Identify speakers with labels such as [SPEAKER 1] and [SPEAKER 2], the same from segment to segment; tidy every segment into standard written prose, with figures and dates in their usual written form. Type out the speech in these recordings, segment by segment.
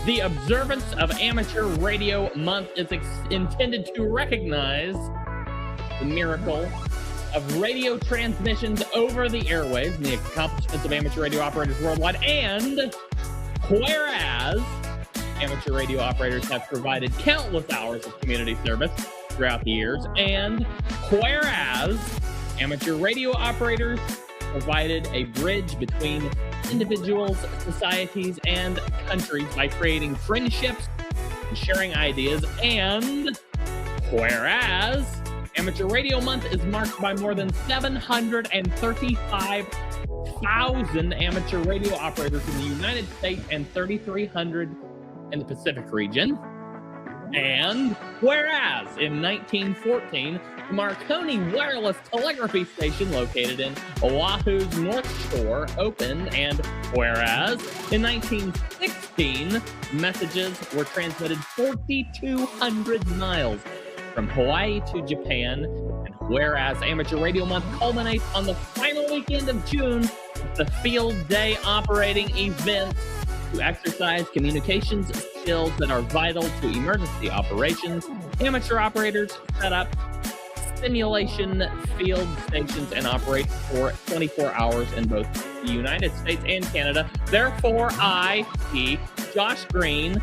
[SPEAKER 1] The observance of Amateur Radio Month is intended to recognize the miracle of radio transmissions over the airwaves and the accomplishments of amateur radio operators worldwide. And whereas amateur radio operators have provided countless hours of community service throughout the years, and whereas amateur radio operators provided a bridge between individuals, societies, and countries by creating friendships and sharing ideas, and whereas Amateur Radio Month is marked by more than 735,000 amateur radio operators in the United States and 3,300 in the Pacific region. And whereas in 1914, the Marconi wireless telegraphy station located in Oahu's North Shore opened, and whereas in 1916, messages were transmitted 4,200 miles from Hawaii to Japan, and whereas Amateur Radio Month culminates on the final weekend of June with the Field Day operating event to exercise communications skills that are vital to emergency operations. Amateur operators set up simulation field stations and operate for 24 hours in both the United States and Canada. Therefore, I, Josh Green,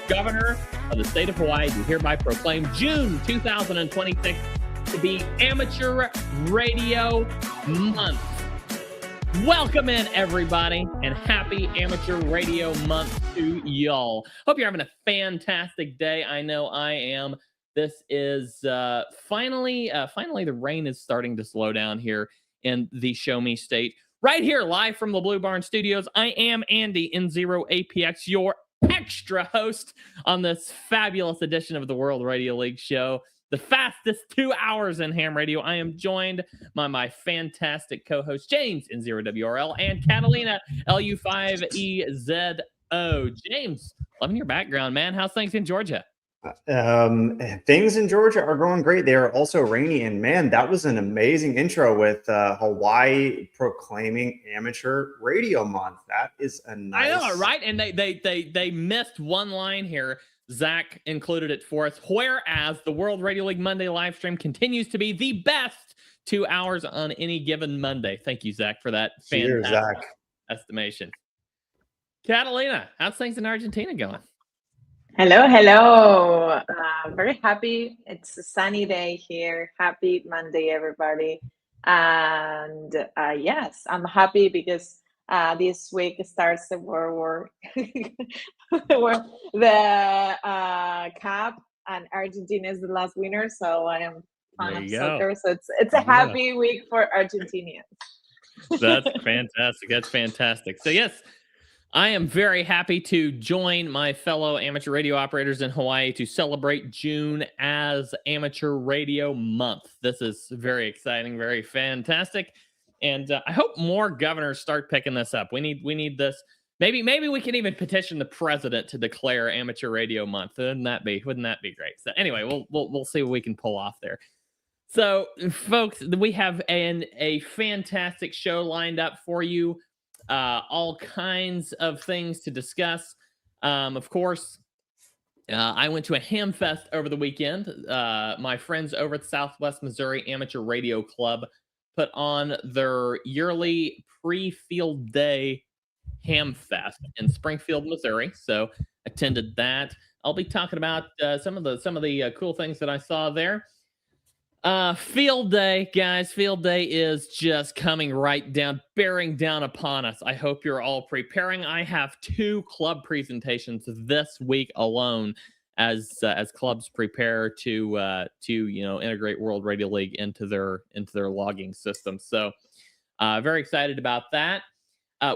[SPEAKER 1] Governor of the state of Hawaii, do hereby proclaim June 2026 to be Amateur Radio Month. Welcome in, everybody, and happy Amateur Radio Month to y'all. Hope you're having a fantastic day. I know I am. This is finally the rain is starting to slow down here in the Show Me State. Right here, live from the Blue Barn Studios, I am Andy N0APX, your extra host on this fabulous edition of the World Radio League Show, the fastest 2 hours in ham radio. I am joined by my fantastic co-host James N0WRL and Catalina LU5EZO. James, loving your background, man. How's things in Georgia?
[SPEAKER 2] Things in Georgia are going great. They are also rainy, and man, that was an amazing intro with Hawaii proclaiming Amateur Radio Month. That is a nice.
[SPEAKER 1] I know, right? And they missed one line here. Zach included it for us. Whereas the World Radio League Monday live stream continues to be the best 2 hours on any given Monday. Thank you, Zach, for that fantastic estimation. Catalina, how's things in Argentina going?
[SPEAKER 3] Hello. Very happy. It's a sunny day here. Happy Monday, everybody. And yes, I'm happy because this week starts the World War, where the Cup, and Argentina is the last winner. So I am fan of soccer. So it's a happy week for Argentinians.
[SPEAKER 1] That's fantastic. That's fantastic. So yes, I am very happy to join my fellow amateur radio operators in Hawaii to celebrate June as Amateur Radio Month. This is very exciting, very fantastic, and I hope more governors start picking this up. We need this. Maybe we can even petition the president to declare Amateur Radio Month. Wouldn't that be great? So anyway, we'll see what we can pull off there. So folks, we have a fantastic show lined up for you. All kinds of things to discuss. Of course, I went to a ham fest over the weekend. My friends over at Southwest Missouri Amateur Radio Club put on their yearly pre-field day ham fest in Springfield, Missouri. So attended that. I'll be talking about some of the cool things that I saw there. Field day, guys. Field day is just coming bearing down upon us. I hope you're all preparing. I have 2 club presentations this week alone as clubs prepare to integrate World Radio League into their logging system. So very excited about that.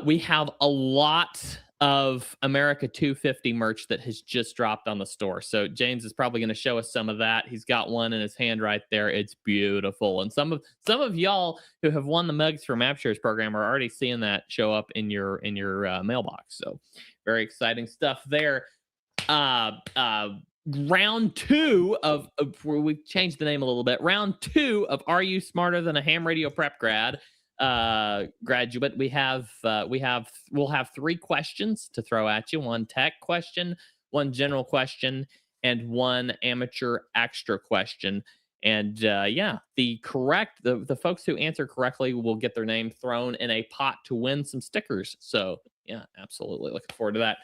[SPEAKER 1] We have a lot of America 250 merch that has just dropped on the store. So James is probably going to show us some of that. He's got one in his hand right there. It's beautiful. And some of y'all who have won the mugs from Apshare's program are already seeing that show up in your mailbox. So very exciting stuff there. Round 2 of we've changed the name a little bit. Round 2 of Are You Smarter Than a Ham Radio Prep Grad graduate, we'll have 3 questions to throw at you: 1 tech question, 1 general question, and 1 amateur extra question. And yeah, the folks who answer correctly will get their name thrown in a pot to win some stickers. So yeah, absolutely looking forward to that.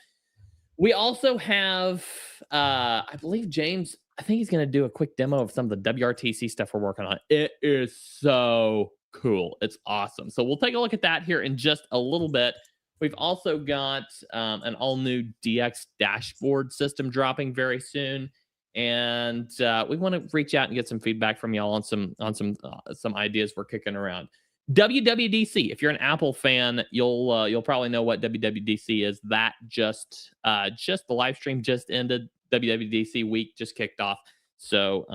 [SPEAKER 1] We also have, I believe James, I think he's going to do a quick demo of some of the WRTC stuff we're working on. It is so cool. It's awesome. So we'll take a look at that here in just a little bit. We've also got an all new DX dashboard system dropping very soon. And we want to reach out and get some feedback from y'all on some ideas we're kicking around. WWDC. If you're an Apple fan, you'll probably know what WWDC is. That just the live stream just ended. WWDC week just kicked off. So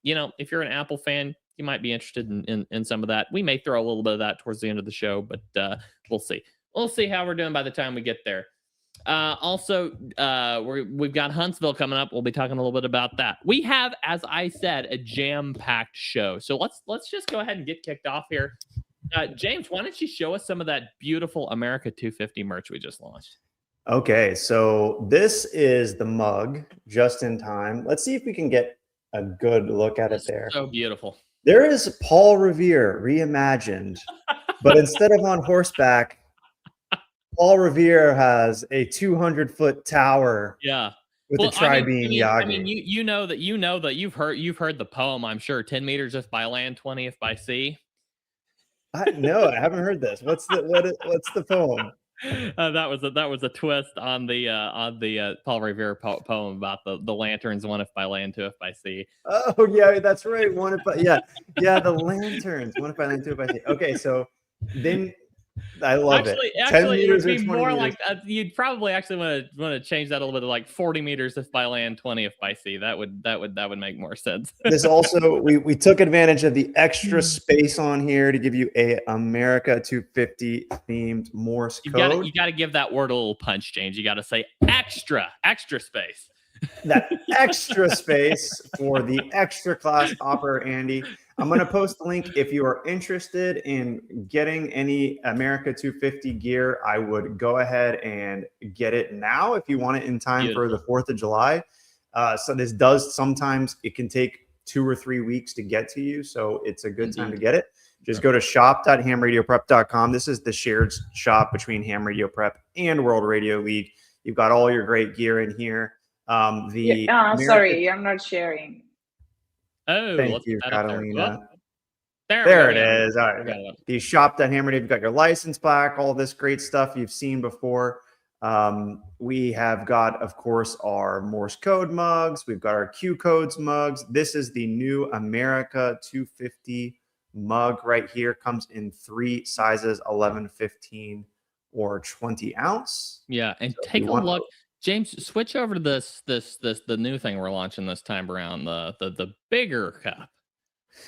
[SPEAKER 1] if you're an Apple fan, you might be interested in some of that. We may throw a little bit of that towards the end of the show, but we'll see. We'll see how we're doing by the time we get there. Also, we've got Huntsville coming up. We'll be talking a little bit about that. We have, as I said, a jam-packed show. So let's just go ahead and get kicked off here. James, why don't you show us some of that beautiful America 250 merch we just launched?
[SPEAKER 2] Okay, so this is the mug just in time. Let's see if we can get a good look at it there.
[SPEAKER 1] So beautiful.
[SPEAKER 2] There is Paul Revere reimagined, but instead of on horseback, Paul Revere has a 200-foot tower.
[SPEAKER 1] Yeah.
[SPEAKER 2] With a tri-beam Yagi.
[SPEAKER 1] I mean, you know that you've heard the poem, I'm sure. 10 meters if by land, 20 if by sea.
[SPEAKER 2] No, I haven't heard this. What's the poem?
[SPEAKER 1] That was a twist on the Paul Revere poem about the lanterns, 1 if by land, 2 if by sea.
[SPEAKER 2] Oh yeah, that's right. 1 if by the lanterns, 1 if by land, 2 if by sea. Okay, so then I love it. 10 meters
[SPEAKER 1] it would be more
[SPEAKER 2] meters.
[SPEAKER 1] like you'd probably actually want to change that a little bit to like 40 meters if by land, 20 if by sea. That would make more sense.
[SPEAKER 2] This also we took advantage of the extra space on here to give you a America 250 themed Morse code.
[SPEAKER 1] You got to give that word a little punch, James. You got to say extra space.
[SPEAKER 2] That extra space for the extra class operator, Andy. I'm going to post the link. If you are interested in getting any America 250 gear, I would go ahead and get it now if you want it in time for the 4th of July. So this does sometimes, it can take 2 or 3 weeks to get to you. So it's a good time to get it. Just go to shop.hamradioprep.com. This is the shared shop between Ham Radio Prep and World Radio League. You've got all your great gear in here.
[SPEAKER 3] Sorry, I'm not sharing.
[SPEAKER 1] Oh,
[SPEAKER 2] thank you, Catalina.
[SPEAKER 1] There
[SPEAKER 2] it is. All right. The shop.hamradio, you've got your license back, all this great stuff you've seen before. We have got, of course, our Morse code mugs. We've got our Q codes mugs. This is the new America 250 mug right here. Comes in 3 sizes, 11, 15, or 20 ounce.
[SPEAKER 1] Yeah, and so take a look. James, switch over to the new thing we're launching this time around, the bigger cup.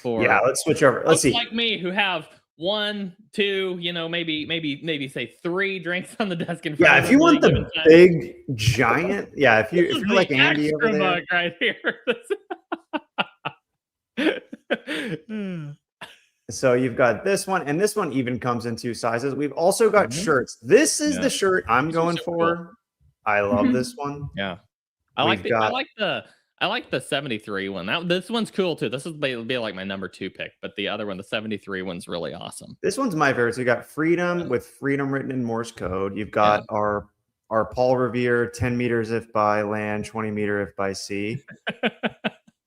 [SPEAKER 2] Let's switch over. Let's see.
[SPEAKER 1] Like me, who have 1, 2, maybe say 3 drinks on the desk in front.
[SPEAKER 2] Yeah, if you want the big giant, if you're like Andy over there,
[SPEAKER 1] mug right
[SPEAKER 2] here. So you've got this one, and this one even comes in 2 sizes. We've also got shirts. This is the shirt I'm going for. Cool. I love this one.
[SPEAKER 1] Yeah, I like the 73 one. This one's cool too. This will be like my number 2 pick, but the other one, the 73 one's really awesome.
[SPEAKER 2] This one's my favorite. So you got freedom with freedom written in Morse code. You've got our Paul Revere 10 meters if by land, 20 meter if by sea.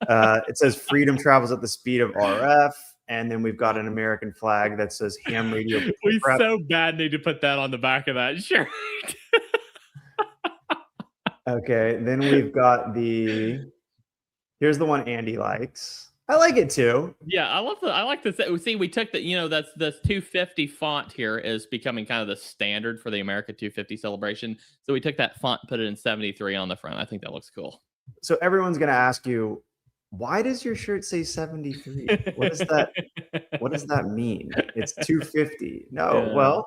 [SPEAKER 2] It says freedom travels at the speed of RF. And then we've got an American flag that says Ham Radio.
[SPEAKER 1] We so bad need to put that on the back of that shirt.
[SPEAKER 2] Okay, then we've got here's the one Andy likes. I like it too.
[SPEAKER 1] Yeah, I like this. See, we took that's this 250 font here is becoming kind of the standard for the America 250 celebration. So we took that font, put it in 73 on the front. I think that looks cool.
[SPEAKER 2] So everyone's going to ask you, why does your shirt say 73? What does that mean? It's 250. No, well,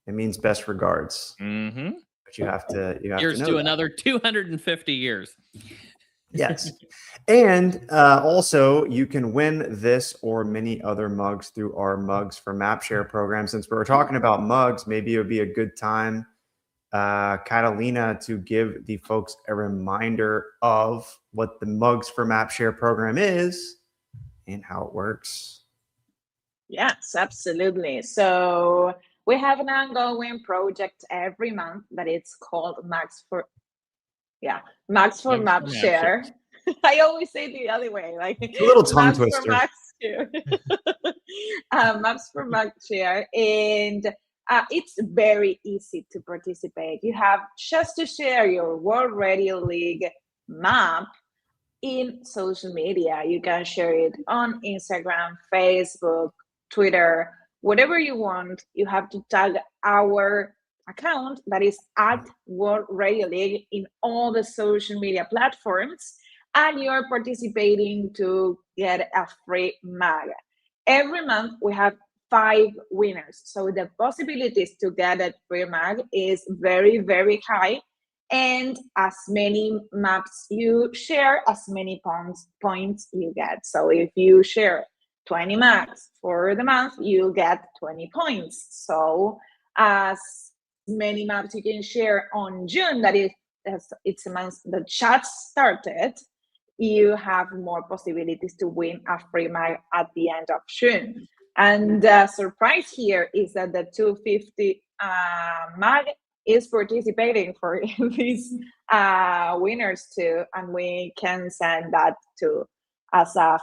[SPEAKER 2] it means best regards.
[SPEAKER 1] Mm-hmm.
[SPEAKER 2] But you have to
[SPEAKER 1] Here's
[SPEAKER 2] know
[SPEAKER 1] to
[SPEAKER 2] that.
[SPEAKER 1] another 250 years.
[SPEAKER 2] Yes. And also, you can win this or many other mugs through our Mugs for MapShare program. Since we were talking about mugs, maybe it would be a good time, Catalina, to give the folks a reminder of what the Mugs for MapShare program is and how it works.
[SPEAKER 3] Yes, absolutely. So we have an ongoing project every month that it's called Mugs for MapShare. I always say it the other way, like
[SPEAKER 2] It's a little tongue
[SPEAKER 3] Maps for
[SPEAKER 2] twister.
[SPEAKER 3] MapShare. Maps for MapShare, and it's very easy to participate. You have just to share your World Radio League map in social media. You can share it on Instagram, Facebook, Twitter, whatever you want. You have to tag our account that is at World Radio League in all the social media platforms, and you're participating to get a free mug. Every month we have 5 winners, so the possibilities to get a free mug is very, very high. And as many maps you share, as many points you get. So if you share 20 maps for the month, you get 20 points. So as many maps you can share on June, that is, it's a month the chat started, you have more possibilities to win a free mug at the end of June. And the surprise here is that the 250 mug is participating for these winners too, and we can send that to as a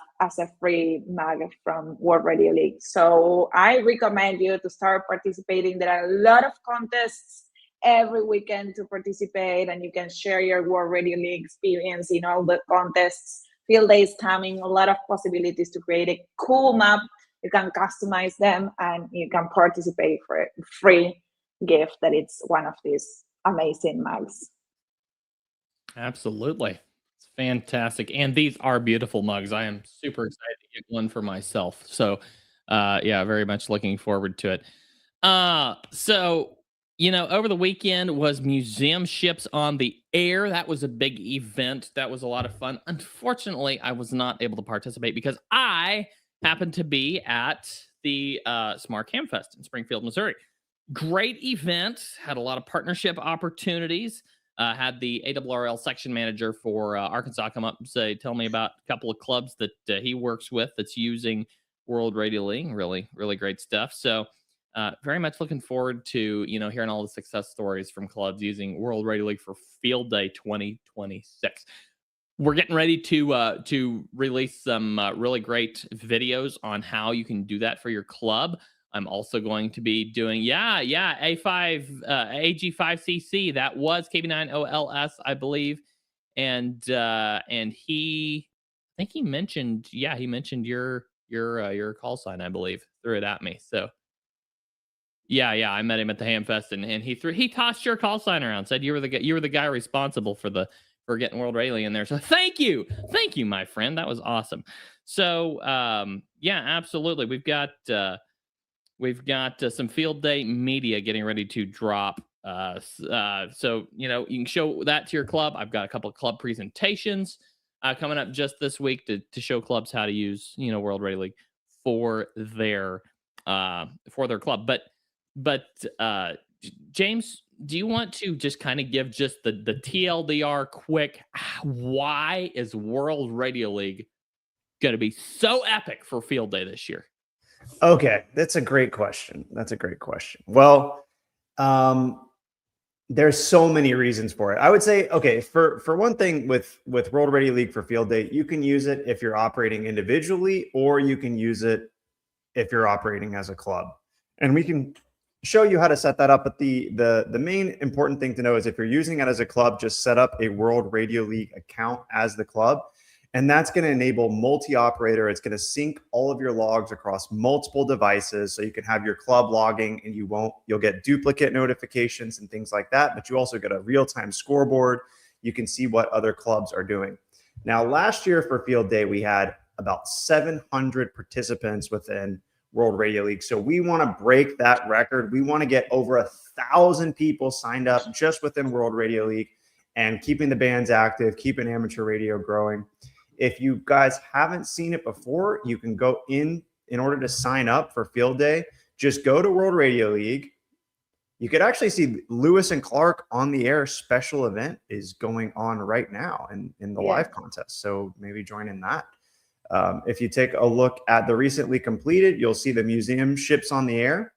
[SPEAKER 3] free mug from World Radio League. So I recommend you to start participating. There are a lot of contests every weekend to participate, and you can share your World Radio League experience in all the contests. Field days coming, a lot of possibilities to create a cool map. You can customize them, and you can participate for a free gift that it's one of these amazing mugs.
[SPEAKER 1] Absolutely. It's fantastic. And these are beautiful mugs. I am super excited to get one for myself. So yeah, very much looking forward to it. So, you know, over the weekend was Museum Ships on the Air. That was a big event. That was a lot of fun. Unfortunately, I was not able to participate because I happened to be at the Smart Cam Fest in Springfield, Missouri. Great event. Had a lot of partnership opportunities. Had the ARRL section manager for Arkansas come up and tell me about a couple of clubs that he works with that's using World Radio League. Really, really great stuff. So very much looking forward to, you know, hearing all the success stories from clubs using World Radio League for Field Day 2026. We're getting ready to release some really great videos on how you can do that for your club. I'm also going to be doing, A5, AG5CC. That was KB9OLS, I believe. And he, I think he mentioned, he mentioned your call sign, I believe, threw it at me. So yeah, I met him at the Hamfest, and he tossed your call sign around, said you were the guy responsible for getting World Radio in there. So thank you, my friend. That was awesome. So yeah, absolutely. We've got some field day media getting ready to drop. So, you know, you can show that to your club. I've got a couple of club presentations coming up just this week to show clubs how to use, you know, World Radio League for their club. But James, do you want to just kind of give just the TLDR quick? Why is World Radio League going to be so epic for field day this year?
[SPEAKER 2] Okay, that's a great question. Well, there's so many reasons for it. I would say, okay, for one thing, with World Radio League for Field Day, you can use it if you're operating individually, or you can use it if you're operating as a club. And we can show you how to set that up. But the main important thing to know is if you're using it as a club, just set up a World Radio League account as the club. And that's going to enable multi-operator. It's going to sync all of your logs across multiple devices, so you can have your club logging, and you'll get duplicate notifications and things like that. But you also get a real-time scoreboard. You can see what other clubs are doing. Now, last year for Field Day, we had about 700 participants within World Radio League. So we want to break that record. We want to get over 1,000 people signed up just within World Radio League. and keeping the bands active, keeping amateur radio growing. If you guys haven't seen it before, you can go in order to sign up for Field Day. Just go to World Radio League. You could actually see Lewis and Clark on the air special event is going on right now in the live contest. So maybe join in that. If you take a look at the recently completed, you'll see the museum ships on the air.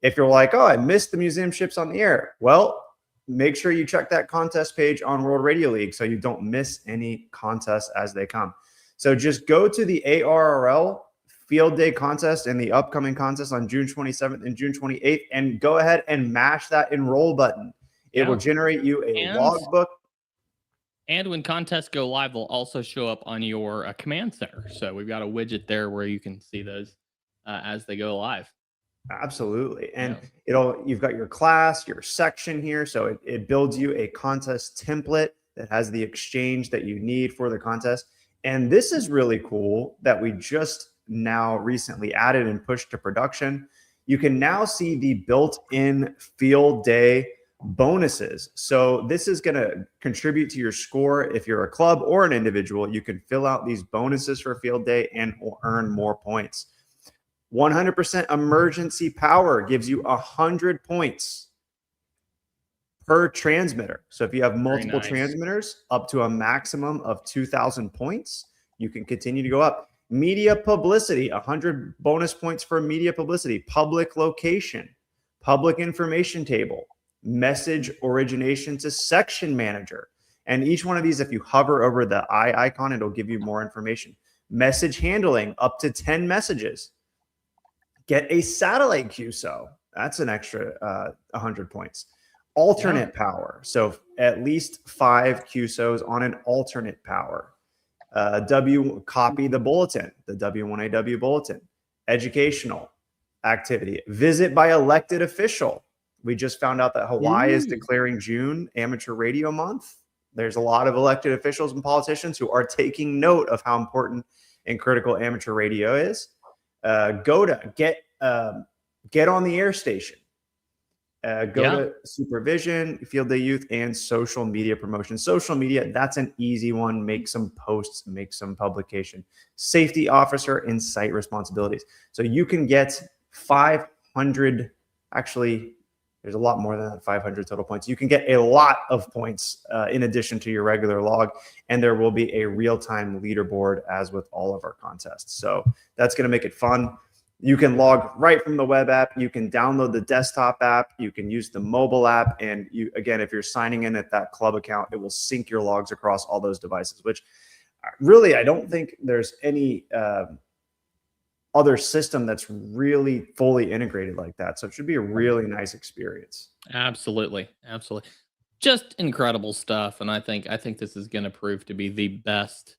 [SPEAKER 2] If you're like, oh, I missed the museum ships on the air. Well, make sure you check that contest page on World Radio League so you don't miss any contests as they come. So just go to the ARRL Field Day contest and the upcoming contest on June 27th and June 28th, and go ahead and mash that enroll button. It will generate you a logbook.
[SPEAKER 1] And when contests go live, they'll also show up on your command center. So we've got a widget there where you can see those as they go live.
[SPEAKER 2] Absolutely. And you've got your class, your section here. So it builds you a contest template that has the exchange that you need for the contest. And this is really cool that we just now recently added and pushed to production. You can now see the built-in Field Day bonuses. So this is going to contribute to your score. If you're a club or an individual, you can fill out these bonuses for Field Day and earn more points. 100% emergency power gives you 100 points per transmitter. So if you have multiple transmitters, up to a maximum of 2,000 points, you can continue to go up. Media publicity, 100 bonus points for media publicity. Public location, public information table, message origination to section manager. And each one of these, if you hover over the eye icon, it'll give you more information. Message handling, up to 10 messages. Get a satellite QSO. That's an extra 100 points. Alternate power. So at least 5 QSOs on an alternate power. Copy the bulletin, the W1AW bulletin. Educational activity. Visit by elected official. We just found out that Hawaii is declaring June Amateur Radio Month. There's a lot of elected officials and politicians who are taking note of how important and critical amateur radio is. Get on the air station. To supervision, Field Day youth, and social media promotion. Social media, that's an easy one. Make some posts, make some publication. Safety officer and site responsibilities. So you can get 500, actually, there's a lot more than that, 500 total points. You can get a lot of points in addition to your regular log, and there will be a real-time leaderboard as with all of our contests. So that's going to make it fun. You can log right from the web app. You can download the desktop app. You can use the mobile app. And you, again, if you're signing in at that club account, it will sync your logs across all those devices, which really, I don't think there's any other system that's really fully integrated like that. So it should be a really nice experience.
[SPEAKER 1] Absolutely. Absolutely. Just incredible stuff. And I think this is going to prove to be the best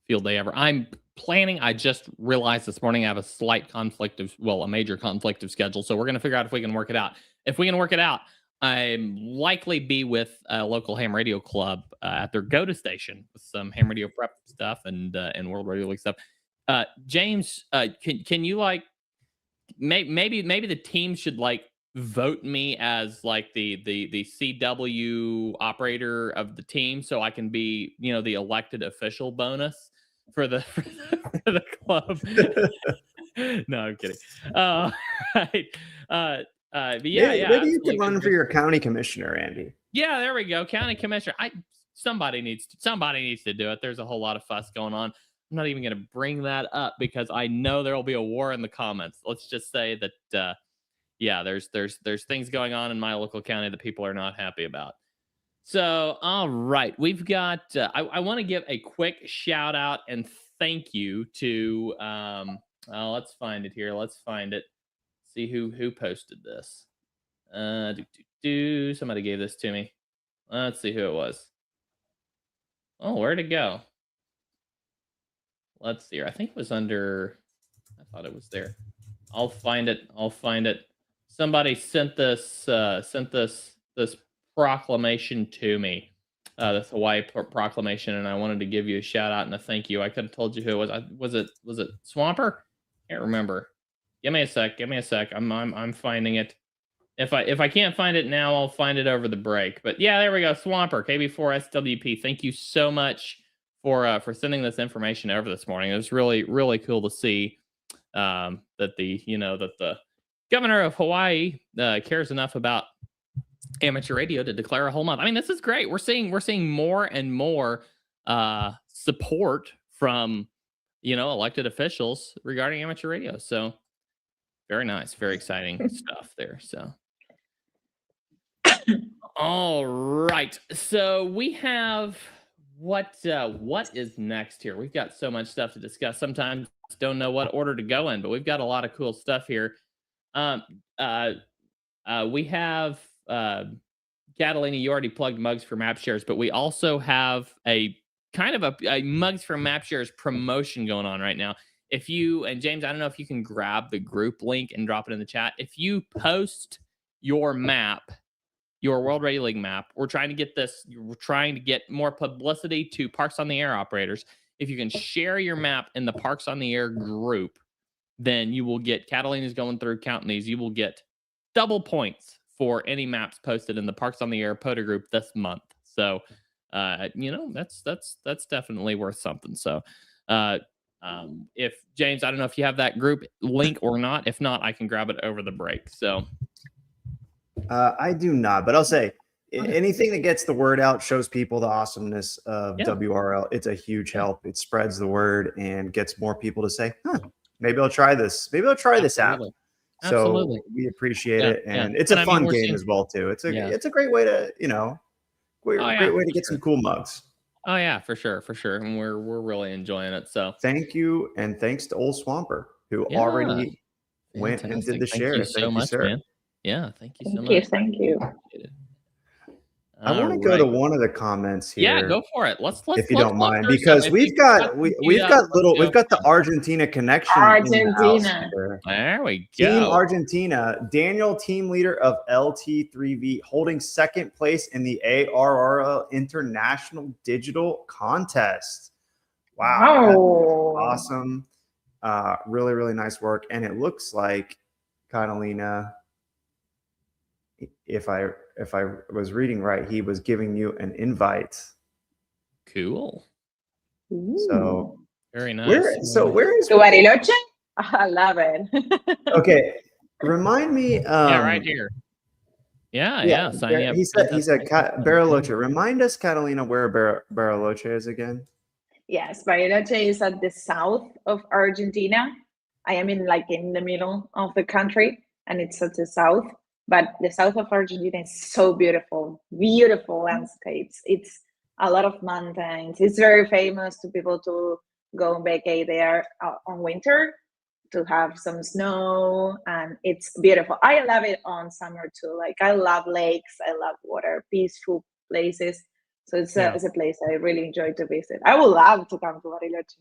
[SPEAKER 1] Field Day ever. I'm planning, I just realized this morning I have a major conflict of schedule. So we're going to figure out if we can work it out. If we can work it out, I'm likely be with a local ham radio club at their go-to station with some ham radio prep stuff and World Radio League stuff. James, can you maybe the team should vote me as the CW operator of the team so I can be, the elected official bonus for the club. No, I'm kidding. Right. But
[SPEAKER 2] maybe you could run for your county commissioner, Andy.
[SPEAKER 1] Yeah, there we go. County commissioner. Somebody needs to do it. There's a whole lot of fuss going on. I'm not even going to bring that up because I know there will be a war in the comments. Let's just say that, there's things going on in my local county that people are not happy about. So, all right, we've got, I want to give a quick shout out and thank you to, let's find it here. Let's find it. See who posted this. Somebody gave this to me. Let's see who it was. Oh, where'd it go? Let's see here. I think it was under, I thought it was there. I'll find it. Somebody sent this proclamation to me, this Hawaii proclamation, and I wanted to give you a shout out and a thank you. I could have told you who it was. Was it Swamper? Can't remember. Give me a sec. I'm finding it. If I can't find it now, I'll find it over the break. But yeah, there we go. Swamper KB4SWP. Thank you so much for sending this information over this morning. It was really, really cool to see that the governor of Hawaii cares enough about amateur radio to declare a whole month. I mean, this is great. We're seeing more and more support from elected officials regarding amateur radio. So very nice, very exciting stuff there. So all right. So we have what is next here? We've got so much stuff to discuss. Sometimes don't know what order to go in, but we've got a lot of cool stuff here. We have Catalina, you already plugged Mugs for Map Shares, but we also have a kind of a Mugs for Map Shares promotion going on right now. If you, and James, I don't know if you can grab the group link and drop it in the chat. If you post your map, your World Radio League map, we're trying to get more publicity to Parks on the Air operators. If you can share your map in the Parks on the Air group, then you will get, Catalina's going through counting these, you will get double points for any maps posted in the Parks on the Air POTA group this month. So, that's definitely worth something. So, if James, I don't know if you have that group link or not. If not, I can grab it over the break. So,
[SPEAKER 2] I do not, but I'll say anything that gets the word out, shows people the awesomeness of WRL. It's a huge help. It spreads the word and gets more people to say, maybe I'll try this. Maybe I'll try this app.
[SPEAKER 1] Absolutely.
[SPEAKER 2] So we appreciate it, and it's a fun game as well too. It's a great way to great way to get some cool mugs.
[SPEAKER 1] Oh yeah, for sure, and we're really enjoying it. So
[SPEAKER 2] thank you, and thanks to Old Swamper who already went and did the share.
[SPEAKER 1] Thank you so much, man. Yeah, thank you so much.
[SPEAKER 3] Thank you.
[SPEAKER 2] I want to go to one of the comments here.
[SPEAKER 1] Yeah, go for it. Let's
[SPEAKER 2] if you don't mind, because we've got the Argentina connection.
[SPEAKER 3] Argentina.
[SPEAKER 1] There we go.
[SPEAKER 2] Team Argentina. Daniel, team leader of LT3V, holding second place in the ARRL International Digital Contest. Wow. Awesome. Really, really nice work. And it looks like Catalina, if I was reading right, he was giving you an invite.
[SPEAKER 1] Cool.
[SPEAKER 2] So
[SPEAKER 1] very nice.
[SPEAKER 2] Where is
[SPEAKER 3] Bariloche? I love it.
[SPEAKER 2] Okay, remind me.
[SPEAKER 1] Right here. Yeah. Sign me up.
[SPEAKER 2] He said Bariloche. Remind us, Catalina, where Bariloche is again.
[SPEAKER 3] Yes, Bariloche is at the south of Argentina. I am in the middle of the country, and it's at the south. But the south of Argentina is so beautiful landscapes. It's a lot of mountains. It's very famous to people to go and vacate there on winter, to have some snow, and it's beautiful. I love it on summer too. I love lakes, I love water, peaceful places. So it's a place I really enjoy to visit. I would love to come to Bariloche.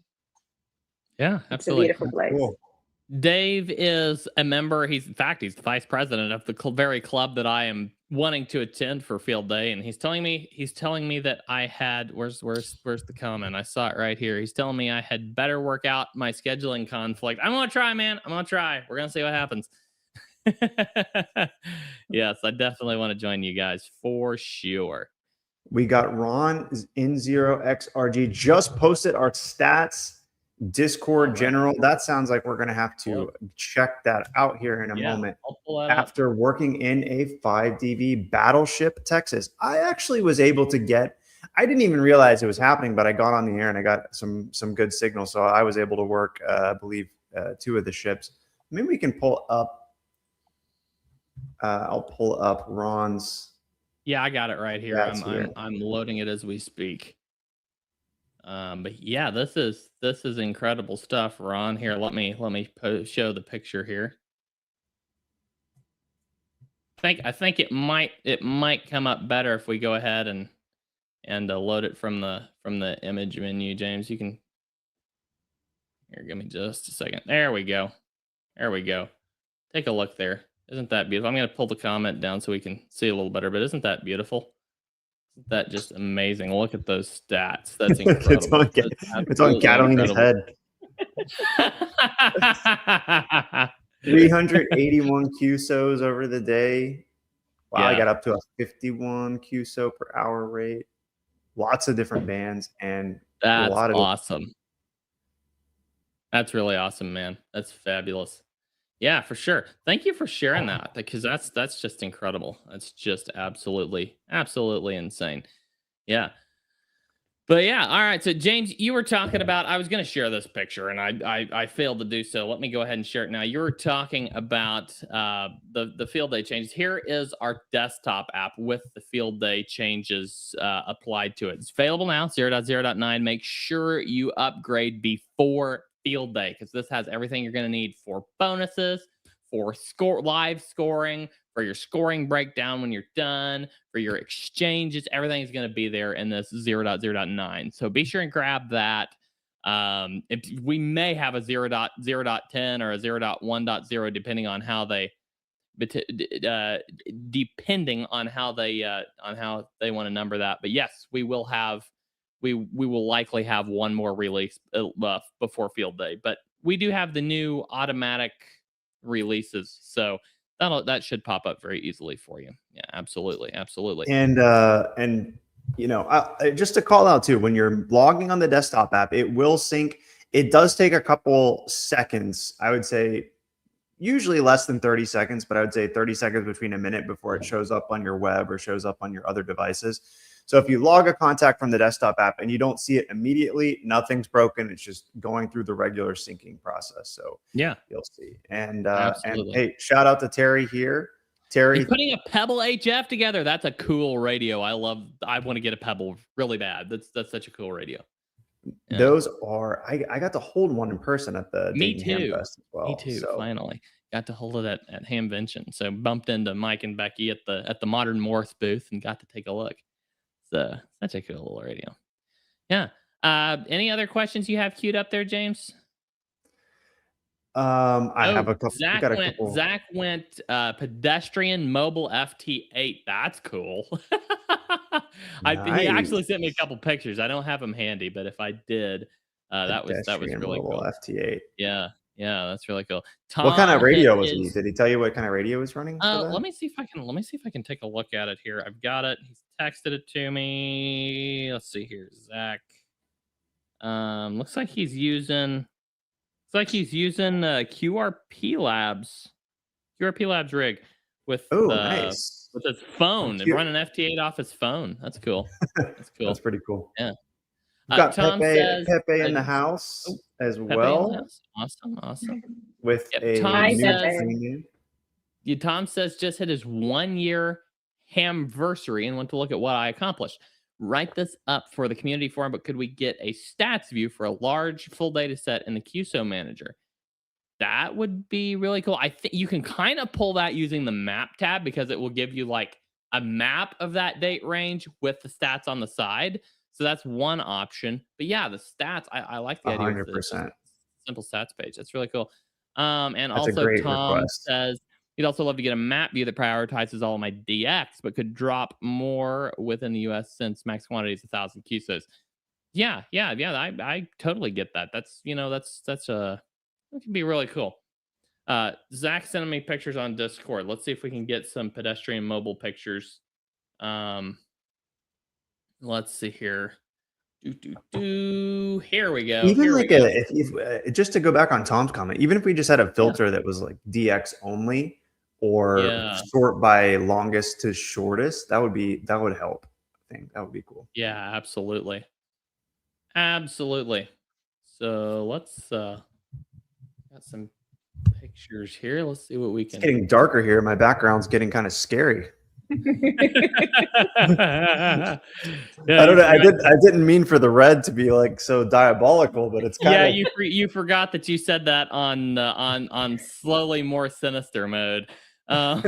[SPEAKER 1] Yeah, absolutely.
[SPEAKER 3] It's a beautiful place. Cool.
[SPEAKER 1] Dave is a member. He's the vice president of the very club that I am wanting to attend for field day. And he's telling me that I had, where's the comment? I saw it right here. He's telling me I had better work out my scheduling conflict. I'm going to try, man. I'm going to try. We're going to see what happens. Yes, I definitely want to join you guys for sure.
[SPEAKER 2] We got Ron N0APX just posted our stats. Discord general. That sounds like we're going to have to check that out here in a moment. After working in a 5DV Battleship, Texas, I actually was able to get, I didn't even realize it was happening, but I got on the air and I got some good signal. So I was able to work, I believe, 2 of the ships. Maybe we can pull up, I'll pull up Ron's.
[SPEAKER 1] Yeah, I got it right here. I'm loading it as we speak. But yeah, this is incredible stuff, Ron. Here, let me show the picture here. I think it might come up better if we go ahead and load it from the image menu. James, you can here. Give me just a second. There we go. Take a look there. Isn't that beautiful? I'm going to pull the comment down so we can see a little better. But isn't that beautiful? That just amazing. Look at those stats. That's incredible.
[SPEAKER 2] It's on Catalina's head. 381 QSOs over the day. Wow, I got up to a 51 QSO per hour rate. Lots of different bands and a
[SPEAKER 1] That's
[SPEAKER 2] lot of
[SPEAKER 1] awesome. That's really awesome, man. That's fabulous. Yeah, for sure. Thank you for sharing that, because that's just incredible. That's just absolutely insane. Yeah. But yeah, all right. So James, you were talking about, I was going to share this picture and I failed to do so. Let me go ahead and share it now. You were talking about the field day changes. Here is our desktop app with the field day changes applied to it. It's available now, 0.0.9. Make sure you upgrade before field day, because this has everything you're going to need for bonuses, for live scoring, for your scoring breakdown when you're done, for your exchanges. Everything's going to be there in this 0.0.9. So be sure and grab that. If we may have a 0.0.10 or a 0.1.0 depending on how they want to number that. But yes, we will have we will likely have one more release before field day. But we do have the new automatic releases, so that should pop up very easily for you. Yeah, absolutely.
[SPEAKER 2] And you know, just to call out too, when you're logging on the desktop app, it will sync. It does take a couple seconds. I would say usually less than 30 seconds, but I would say 30 seconds between a minute before it shows up on your web or shows up on your other devices. So if you log a contact from the desktop app and you don't see it immediately, nothing's broken. It's just going through the regular syncing process. So
[SPEAKER 1] yeah,
[SPEAKER 2] you'll see. And hey, shout out to Terry here. Terry,
[SPEAKER 1] he's putting a Pebble HF together. That's a cool radio. I want to get a Pebble really bad. That's such a cool radio.
[SPEAKER 2] Yeah. Those are, I got to hold one in person at the Dayton Ham Fest as well.
[SPEAKER 1] Me too. So. Finally got to hold it at Hamvention. So bumped into Mike and Becky at the Modern Morse booth and got to take a look. So such a cool little radio. Yeah. Any other questions you have queued up there, James?
[SPEAKER 2] I have a couple.
[SPEAKER 1] Zach went pedestrian mobile FT8. That's cool.
[SPEAKER 2] Nice.
[SPEAKER 1] He actually sent me a couple pictures. I don't have them handy, but if I did, that was really cool.
[SPEAKER 2] FT8.
[SPEAKER 1] Yeah, that's really cool.
[SPEAKER 2] Tom, what kind of radio was he? Did he tell you what kind of radio was running?
[SPEAKER 1] Let me see if I can take a look at it here. I've got it. He's texted it to me. Let's see here, Zach. Looks like he's using QRP Labs rig with
[SPEAKER 2] nice.
[SPEAKER 1] with his phone and running FT8 off his phone. That's cool. That's cool.
[SPEAKER 2] That's pretty cool.
[SPEAKER 1] Yeah.
[SPEAKER 2] We've got Pepe in the house as well.
[SPEAKER 1] Awesome.
[SPEAKER 2] With
[SPEAKER 1] Tom says just hit his 1 year hamversary and went to look at what I accomplished. Write this up for the community forum, but could we get a stats view for a large full data set in the QSO manager? That would be really cool. I think you can kind of pull that using the map tab, because it will give you like a map of that date range with the stats on the side. So that's one option. But yeah, the stats, I like the idea
[SPEAKER 2] 100%.
[SPEAKER 1] of the simple stats page. That's really cool. And that's
[SPEAKER 2] also
[SPEAKER 1] Tom says he'd also love to get a map view that prioritizes all of my DX, but could drop more within the US since max quantity is 1,000 QSOs. Yeah. I totally get that. That can be really cool. Zach sending me pictures on Discord. Let's see if we can get some pedestrian mobile pictures. Let's see here. Here we go.
[SPEAKER 2] Even if just to go back on Tom's comment, even if we just had a filter that was like DX only or sort by longest to shortest, that would help. I think that would be cool.
[SPEAKER 1] Yeah, absolutely. So let's got some pictures here. Let's see what we can.
[SPEAKER 2] It's getting darker here. My background's getting kind of scary. I don't know. I didn't mean for the red to be like so diabolical, but it's kind of.
[SPEAKER 1] Yeah, you forgot that you said that on slowly more sinister mode. Let's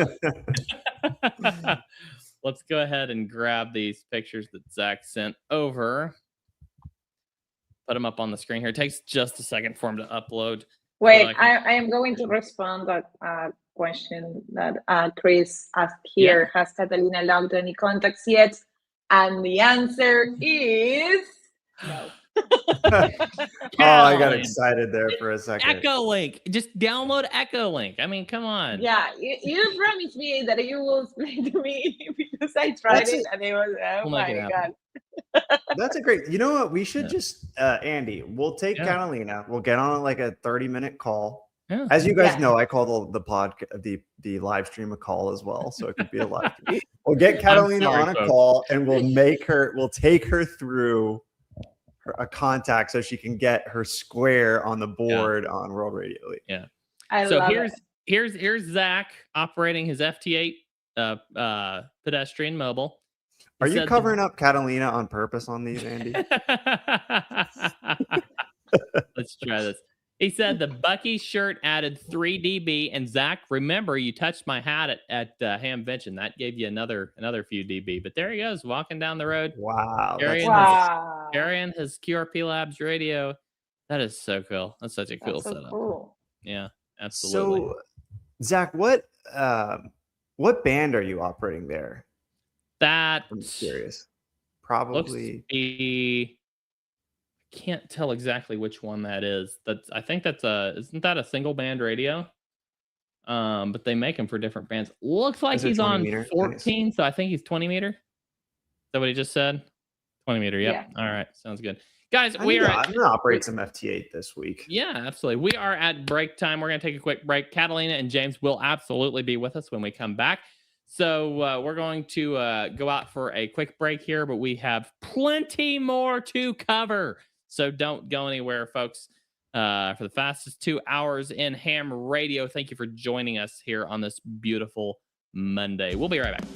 [SPEAKER 1] go ahead and grab these pictures that Zach sent over. Put them up on the screen here. It takes just a second for him to upload.
[SPEAKER 3] Wait, I am going to respond that question that Chris asked here. Has Catalina logged any contacts yet? And the answer is no.
[SPEAKER 2] I got excited there for a second.
[SPEAKER 1] Echo Link. Just download Echo Link. I mean, come on.
[SPEAKER 3] Yeah, you promised me that you will explain to me because I tried it and it was, oh my God.
[SPEAKER 2] That's a great, you know what? We should just, Andy, we'll take Catalina. We'll get on like a 30-minute call. Yeah. As you guys know, I call the podcast, the live stream a call as well. So it could be a live stream. We'll get Catalina on a call and we'll take her through a contact so she can get her square on the board on World Radio League.
[SPEAKER 1] Yeah. Here's Zach operating his FT8 pedestrian mobile.
[SPEAKER 2] Are you covering up Catalina on purpose on these, Andy?
[SPEAKER 1] Let's try this. He said the Bucky shirt added 3 dB, and Zach, remember you touched my hat at Hamvention. That gave you another few dB. But there he goes, walking down the road.
[SPEAKER 2] Wow!
[SPEAKER 1] Carrying his QRP Labs radio. That is so cool. That's such a cool setup.
[SPEAKER 3] Cool.
[SPEAKER 1] Yeah, absolutely.
[SPEAKER 2] So, Zach, what band are you operating there?
[SPEAKER 1] I'm
[SPEAKER 2] curious. Probably.
[SPEAKER 1] Can't tell exactly which one that is. I think that's isn't that a single band radio? But they make them for different bands. Looks like he's on 14, so I think he's 20 meter. Is that what he just said? 20 meter. Yep. Yeah. All right. Sounds good. Guys, I'm gonna
[SPEAKER 2] operate some FT8 this week.
[SPEAKER 1] Yeah, absolutely. We are at break time. We're gonna take a quick break. Catalina and James will absolutely be with us when we come back. So we're going to go out for a quick break here, but we have plenty more to cover. So don't go anywhere, folks, for the fastest 2 hours in ham radio. Thank you for joining us here on this beautiful Monday. We'll be right back.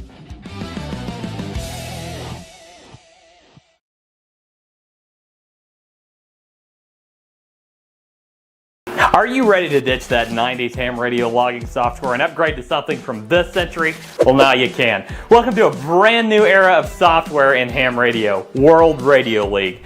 [SPEAKER 1] Are you ready to ditch that 90s ham radio logging software and upgrade to something from this century? Well, now you can. Welcome to a brand new era of software in ham radio, World Radio League.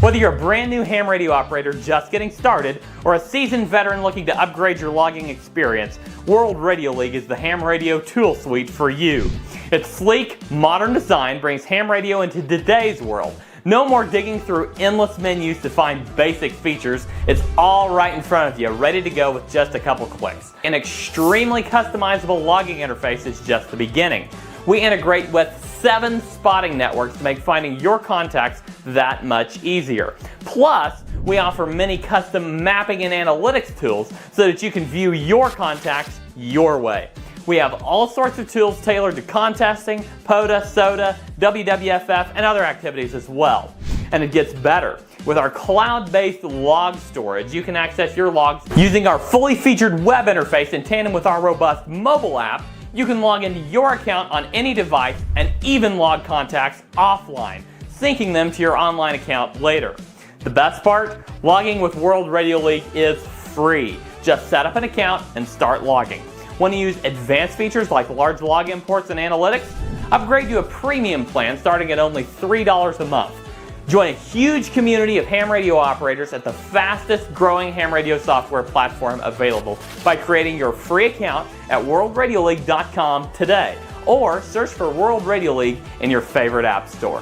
[SPEAKER 1] Whether you're a brand new ham radio operator just getting started or a seasoned veteran looking to upgrade your logging experience, World Radio League is the ham radio tool suite for you. Its sleek, modern design brings ham radio into today's world. No more digging through endless menus to find basic features. It's all right in front of you, ready to go with just a couple clicks. An extremely customizable logging interface is just the beginning. We integrate with 7 spotting networks to make finding your contacts that much easier. Plus, we offer many custom mapping and analytics tools so that you can view your contacts your way. We have all sorts of tools tailored to contesting, POTA, SOTA, WWFF, and other activities as well. And it gets better. With our cloud-based log storage, you can access your logs using our fully featured web interface in tandem with our robust mobile app. You can log into your account on any device and even log contacts offline, syncing them to your online account later. The best part? Logging with World Radio League is free. Just set up an account and start logging. Want to use advanced features like large log imports and analytics? Upgrade to a premium plan starting at only $3 a month. Join a huge community of ham radio operators at the fastest growing ham radio software platform available by creating your free account at worldradioleague.com today, or search for World Radio League in your favorite app store.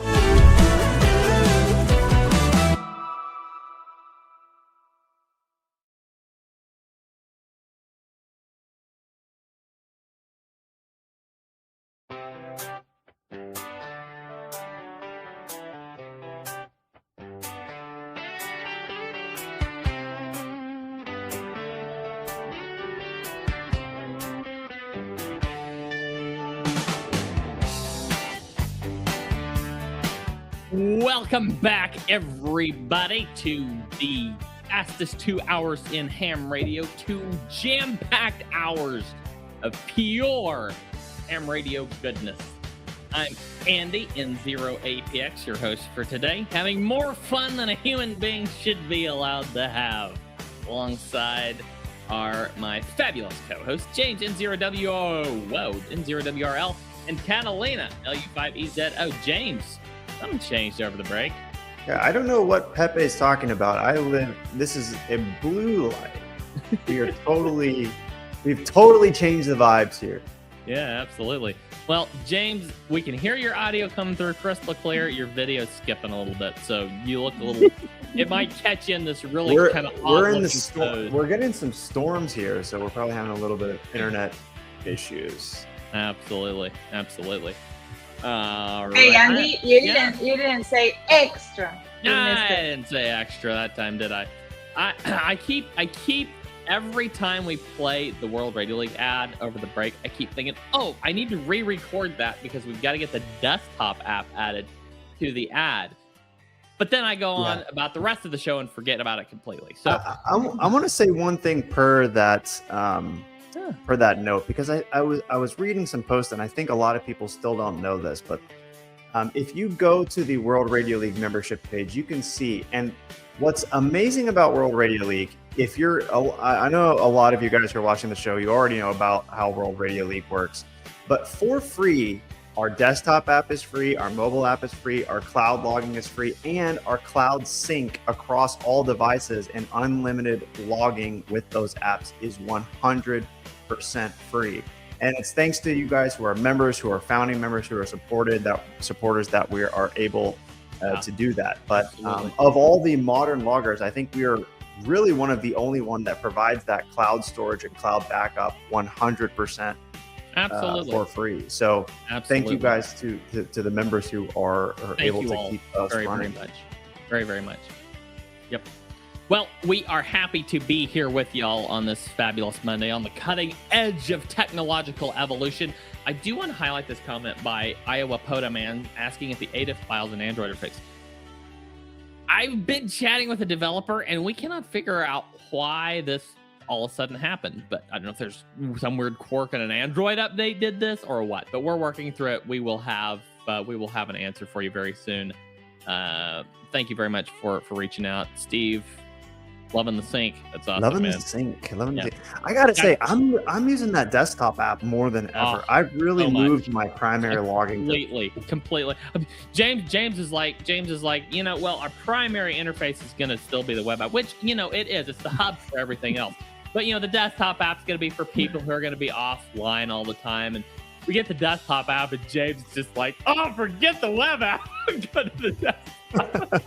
[SPEAKER 1] Welcome back, everybody, to the fastest 2 hours in ham radio, 2 jam-packed hours of pure ham radio goodness. I'm Andy N0APX, your host for today, having more fun than a human being should be allowed to have, alongside my fabulous co-hosts, James N0WRL, and Catalina L-U5EZO. James, something changed over the break.
[SPEAKER 2] Yeah, I don't know what Pepe is talking about. This is a blue light. We are totally We've totally changed the vibes here.
[SPEAKER 1] Yeah, absolutely. Well, James, we can hear your audio coming through crystal clear. Your video's skipping a little bit, so you look a little. It might catch you in this really kind of odd looking pose.
[SPEAKER 2] We're getting some storms here, so we're probably having a little bit of internet issues.
[SPEAKER 1] Absolutely.
[SPEAKER 3] Hey, Andy, you didn't say extra.
[SPEAKER 1] I didn't say extra that time, did I? I keep every time we play the World Radio League ad over the break, I keep thinking, oh, I need to re-record that because we've got to get the desktop app added to the ad. But then I go on about the rest of the show and forget about it completely. So
[SPEAKER 2] I want to say one thing per that note, because I was reading some posts, and I think a lot of people still don't know this, but if you go to the World Radio League membership page, you can see, and what's amazing about World Radio League, I know a lot of you guys who are watching the show, you already know about how World Radio League works, but for free, our desktop app is free, our mobile app is free, our cloud logging is free, and our cloud sync across all devices and unlimited logging with those apps is 100% free. And it's thanks to you guys who are members, who are founding members, who are supporters that we are able to do that. But of all the modern loggers, I think we are really one of the only one that provides that cloud storage and cloud backup 100% for free. So thank you guys to the members who are able to keep us running.
[SPEAKER 1] Very much. Yep. Well, we are happy to be here with y'all on this fabulous Monday on the cutting edge of technological evolution. I do want to highlight this comment by Iowa Poda Man asking if the ADIF files in Android are fixed. I've been chatting with a developer, and we cannot figure out why this all of a sudden happened. But I don't know if there's some weird quirk in an Android update did this or what. But we're working through it. We will have an answer for you very soon. Thank you very much for reaching out, Steve. Loving the sync. That's awesome.
[SPEAKER 2] Loving the sync. I gotta say, I'm using that desktop app more than ever. I've really moved my primary logging
[SPEAKER 1] completely. James is like, well, our primary interface is gonna still be the web app, which it is. It's the hub for everything else. But the desktop app's gonna be for people who are gonna be offline all the time. And we get the desktop app, and James is just like, oh, forget the web app. Go to the desktop.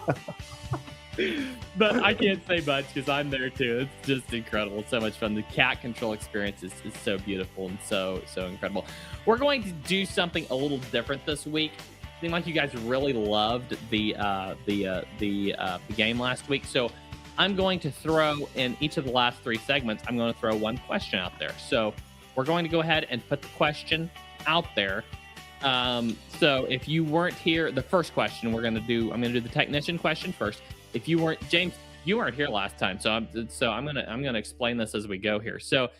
[SPEAKER 1] But I can't say much because I'm there too. It's just incredible. It's so much fun. The cat control experience is so beautiful and so incredible. We're going to do something a little different this week. It seemed like you guys really loved the game last week. So I'm going to throw in each of the last 3 segments, I'm going to throw one question out there. So we're going to go ahead and put the question out there. So if you weren't here, the first question I'm going to do the technician question first. If you weren't, James, you weren't here last time, so I'm gonna explain this as we go here. So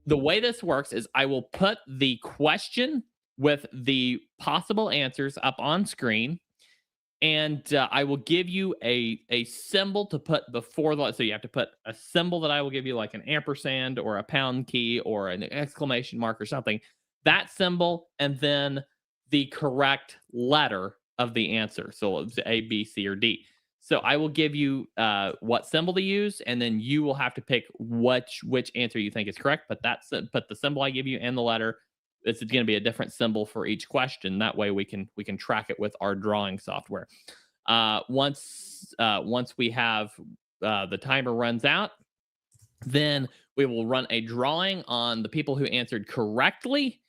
[SPEAKER 1] the way this works is I will put the question with the possible answers up on screen, and I will give you a symbol to put before the. So you have to put a symbol that I will give you, like an ampersand or a pound key or an exclamation mark or something. That symbol, and then the correct letter of the answer. So it's A, B, C, or D. So I will give you what symbol to use, and then you will have to pick which answer you think is correct. But the symbol I give you and the letter, it's going to be a different symbol for each question. That way we can track it with our drawing software. Once we have the timer runs out, then we will run a drawing on the people who answered correctly.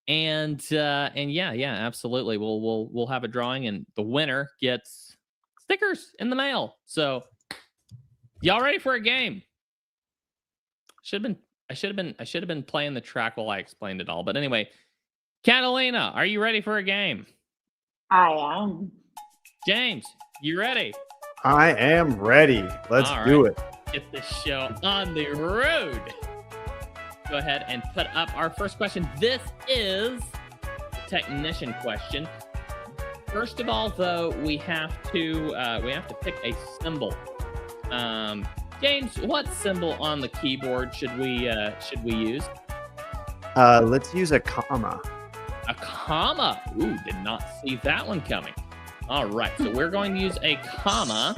[SPEAKER 1] And absolutely, we'll have a drawing, and the winner gets stickers in the mail. So y'all ready for a game? I should have been playing the track while I explained it all. But anyway, Catalina, are you ready for a game?
[SPEAKER 3] I am.
[SPEAKER 1] James, you ready?
[SPEAKER 2] I am ready. Let's do it.
[SPEAKER 1] Get this show on the road. Go ahead and put up our first question. This is the technician question. First of all, though, we have to pick a symbol. James, what symbol on the keyboard should we use?
[SPEAKER 2] Let's use a comma.
[SPEAKER 1] A comma. Ooh, did not see that one coming. All right, so we're going to use a comma.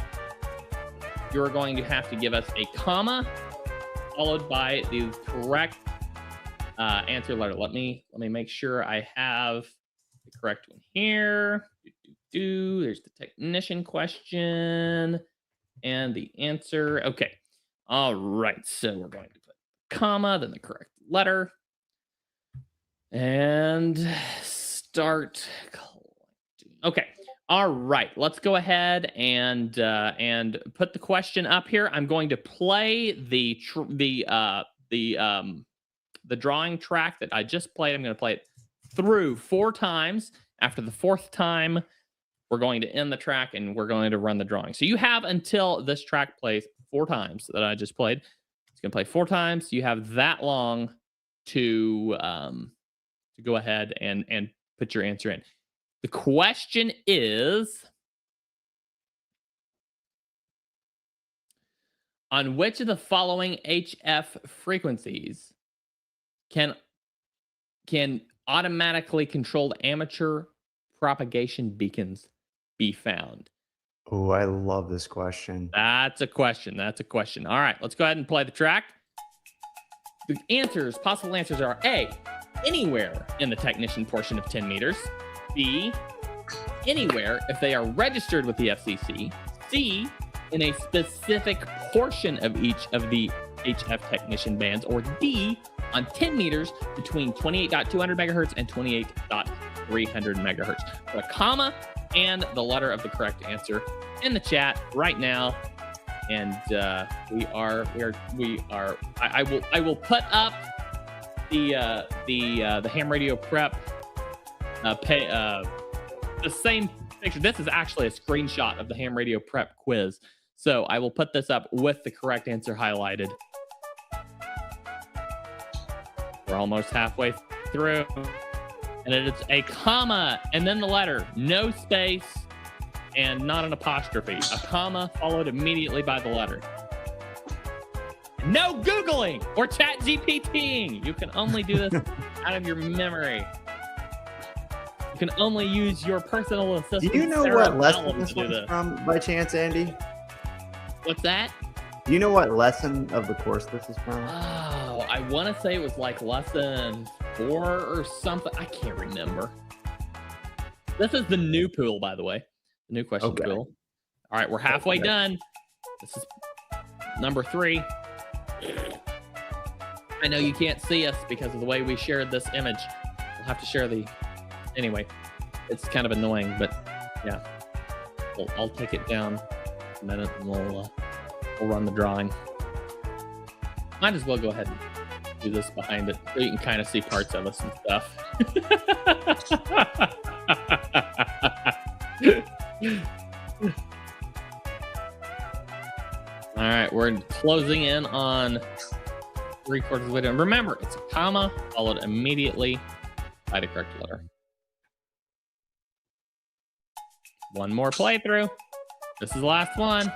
[SPEAKER 1] You're going to have to give us a comma followed by the correct answer letter. Let me make sure I have the correct one here. There's the technician question and the answer. Okay. All right. So we're going to put comma, then the correct letter, and start collecting. Okay. All right. Let's go ahead and put the question up here. I'm going to play the drawing track that I just played. I'm going to play it through 4 times. After the 4th time, we're going to end the track and we're going to run the drawing. So you have until this track plays 4 times that I just played. It's going to play 4 times. You have that long to go ahead and put your answer in. The question is, on which of the following HF frequencies can automatically controlled amateur propagation beacons be found?
[SPEAKER 2] Oh, I love this question.
[SPEAKER 1] That's a question. All right, let's go ahead and play the track. The possible answers are A, anywhere in the technician portion of 10 meters. B, anywhere if they are registered with the FCC. C, in a specific portion of each of the HF technician bands. Or D, on 10 meters between 28.200 megahertz and 28.300 megahertz. Put a comma and the letter of the correct answer in the chat right now. And I will put up the ham radio prep the same picture. This is actually a screenshot of the ham radio prep quiz. So I will put this up with the correct answer highlighted. We're almost halfway through. And it's a comma and then the letter, no space and not an apostrophe. A comma followed immediately by the letter. No Googling or chat GPTing. You can only do this out of your memory. You can only use your personal assistant.
[SPEAKER 2] Do you know what lesson this one's from by chance, Andy?
[SPEAKER 1] What's that?
[SPEAKER 2] Do you know what lesson of the course this is from?
[SPEAKER 1] Oh, I want to say it was like lesson 4 or something. I can't remember. This is the new pool, by the way. The new question pool. All right, we're halfway done. This is number 3. I know you can't see us because of the way we shared this image. We'll have to share the... Anyway, it's kind of annoying, but yeah. I'll take it down a minute and we'll run the drawing. Might as well go ahead and do this behind it so you can kind of see parts of us and stuff. All right, we're closing in on 3/4 of the way down. Remember, it's a comma followed immediately by the correct letter. One more playthrough. This is the last one.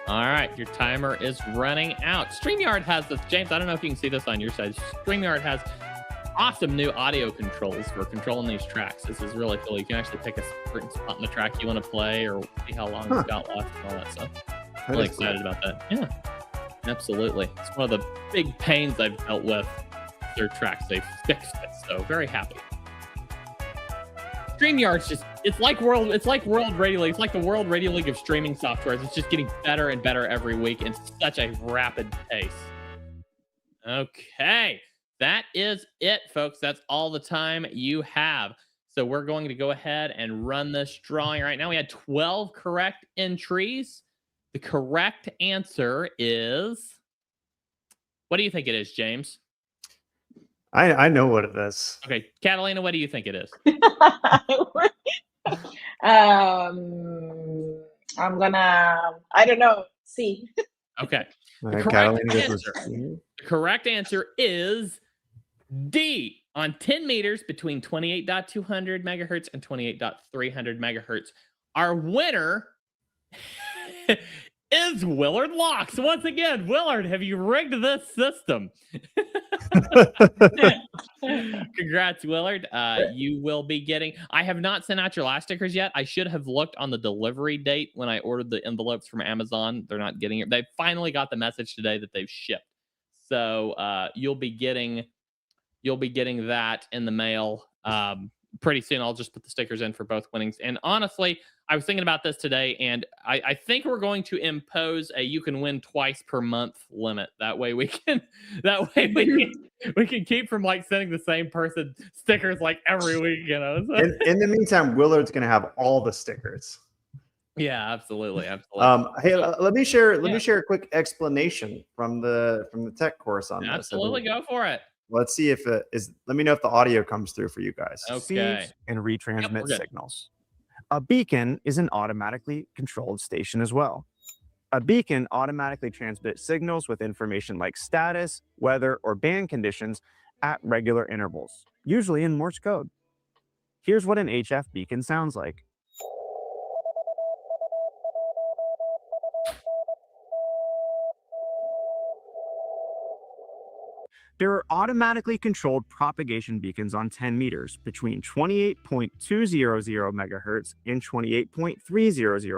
[SPEAKER 1] All right, your timer is running out. StreamYard has this. James, I don't know if you can see this on your side. StreamYard has awesome new audio controls for controlling these tracks. This is really cool. You can actually pick a certain spot in the track you want to play or see how long it's got left and all that stuff. I'm really excited about that. Yeah, absolutely. It's one of the big pains I've dealt with their tracks. They've fixed it, so very happy. StreamYard's just, it's like World Radio League. It's like the World Radio League of streaming softwares. It's just getting better and better every week in such a rapid pace. Okay, that is it, folks. That's all the time you have. So we're going to go ahead and run this drawing right now. We had 12 correct entries. The correct answer is, what do you think it is, James?
[SPEAKER 2] I know what it is.
[SPEAKER 1] Okay, Catalina, what do you think it is?
[SPEAKER 3] I'm gonna, I don't know, see.
[SPEAKER 1] Okay.
[SPEAKER 2] The
[SPEAKER 1] correct answer is D, on 10 meters between 28.200 megahertz and 28.300 megahertz. Our winner is Willard Locks. Once again, Willard, have you rigged this system? Congrats, Willard. You will be getting... I have not sent out your last stickers yet. I should have looked on the delivery date when I ordered the envelopes from Amazon. They're not getting it. They finally got the message today that they've shipped. So you'll be getting that in the mail pretty soon. I'll just put the stickers in for both winnings. And honestly, I was thinking about this today, and I think we're going to impose a you can win twice per month limit. That way we can keep from like sending the same person stickers like every week, you know. So.
[SPEAKER 2] In the meantime, Willard's going to have all the stickers.
[SPEAKER 1] Yeah, absolutely.
[SPEAKER 2] Hey, let me share a quick explanation from the tech course on this.
[SPEAKER 1] Absolutely, go for it.
[SPEAKER 2] Let's see if it is. Let me know if the audio comes through for you guys.
[SPEAKER 1] Okay.
[SPEAKER 4] Receives and retransmits signals. A beacon is an automatically controlled station as well. A beacon automatically transmits signals with information like status, weather, or band conditions at regular intervals, usually in Morse code. Here's what an HF beacon sounds like. There are automatically controlled propagation beacons on 10 meters between 28.200 megahertz and 28.300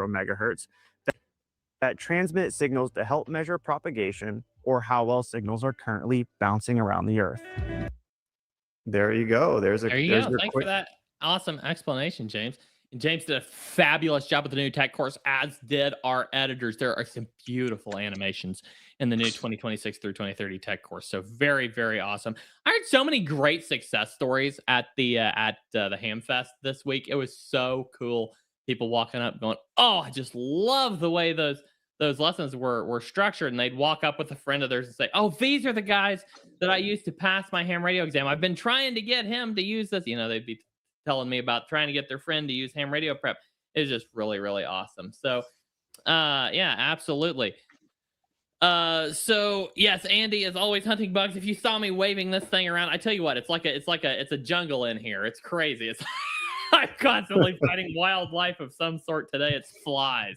[SPEAKER 4] megahertz that transmit signals to help measure propagation or how well signals are currently bouncing around the Earth.
[SPEAKER 2] There you go. There's a
[SPEAKER 1] Thanks for that awesome explanation, James. And James did a fabulous job with the new tech course, as did our editors. There are some beautiful animations in the new 2026 through 2030 tech course. So very, very awesome. I heard so many great success stories at the Hamfest this week. It was so cool. People walking up going, "Oh, I just love the way those lessons were structured." And they'd walk up with a friend of theirs and say, "Oh, these are the guys that I used to pass my ham radio exam. I've been trying to get him to use this." You know, they'd be telling me about trying to get their friend to use ham radio prep. It's just really, really awesome. So, yeah, absolutely. So yes, Andy is always hunting bugs. If you saw me waving this thing around, I tell you what, it's a jungle in here. It's crazy. I'm constantly fighting wildlife of some sort. Today it's flies.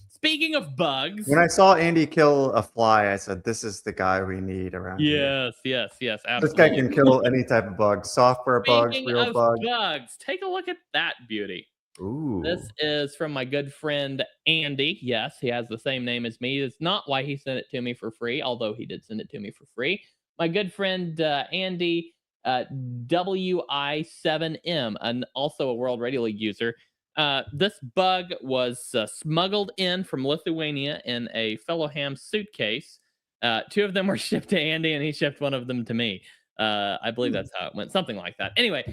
[SPEAKER 1] Speaking of bugs,
[SPEAKER 2] when I saw Andy kill a fly, I said, "This is the guy we need around here."
[SPEAKER 1] Yes, absolutely.
[SPEAKER 2] This guy can kill any type of bug, software bugs, real
[SPEAKER 1] bugs. Take a look at that beauty.
[SPEAKER 2] Ooh.
[SPEAKER 1] This is from my good friend Andy. Yes, he has the same name as me. It's not why he sent it to me for free, although he did send it to me for free. My good friend Andy WI7M, and also a World Radio League user. This bug was smuggled in from Lithuania in a fellow ham suitcase. Two of them were shipped to Andy, and he shipped one of them to me. I believe that's how it went, something like that. Anyway,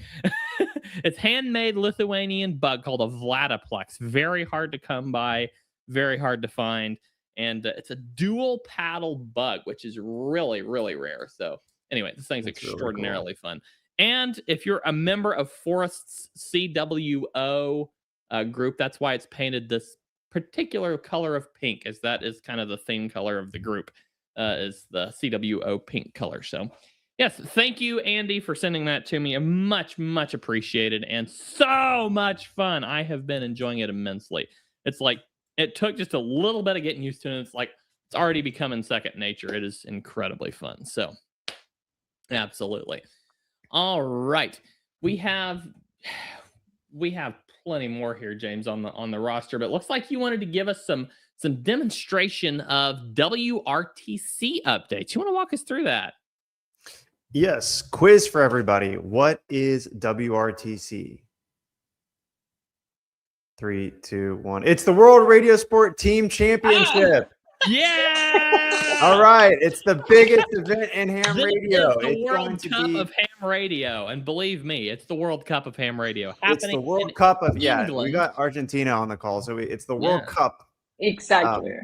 [SPEAKER 1] it's handmade Lithuanian bug called a Vladaplex. Very hard to come by, very hard to find, and it's a dual paddle bug, which is really, really rare. So anyway, this thing's extraordinarily really cool. Fun. And if you're a member of Forest's CWO group, that's why it's painted this particular color of pink, as that is kind of the theme color of the group, is the CWO pink color. So yes, thank you, Andy, for sending that to me. Much, much appreciated, and so much fun. I have been enjoying it immensely. It's like it took just a little bit of getting used to it. And it's like it's already becoming second nature. It is incredibly fun. So absolutely. All right. We have plenty more here, James, on the roster, but it looks like you wanted to give us some demonstration of WRTC updates. You want to walk us through that?
[SPEAKER 2] Yes. Quiz for everybody. What is WRTC? 3, 2, 1. It's the World Radio Sport Team Championship.
[SPEAKER 1] Yeah.
[SPEAKER 2] All right. It's the biggest event in ham radio.
[SPEAKER 1] It's the World Cup of ham radio. And believe me, it's the World Cup of ham radio.
[SPEAKER 2] It's the World Cup of, we got Argentina on the call. So it's the World Cup.
[SPEAKER 3] Exactly.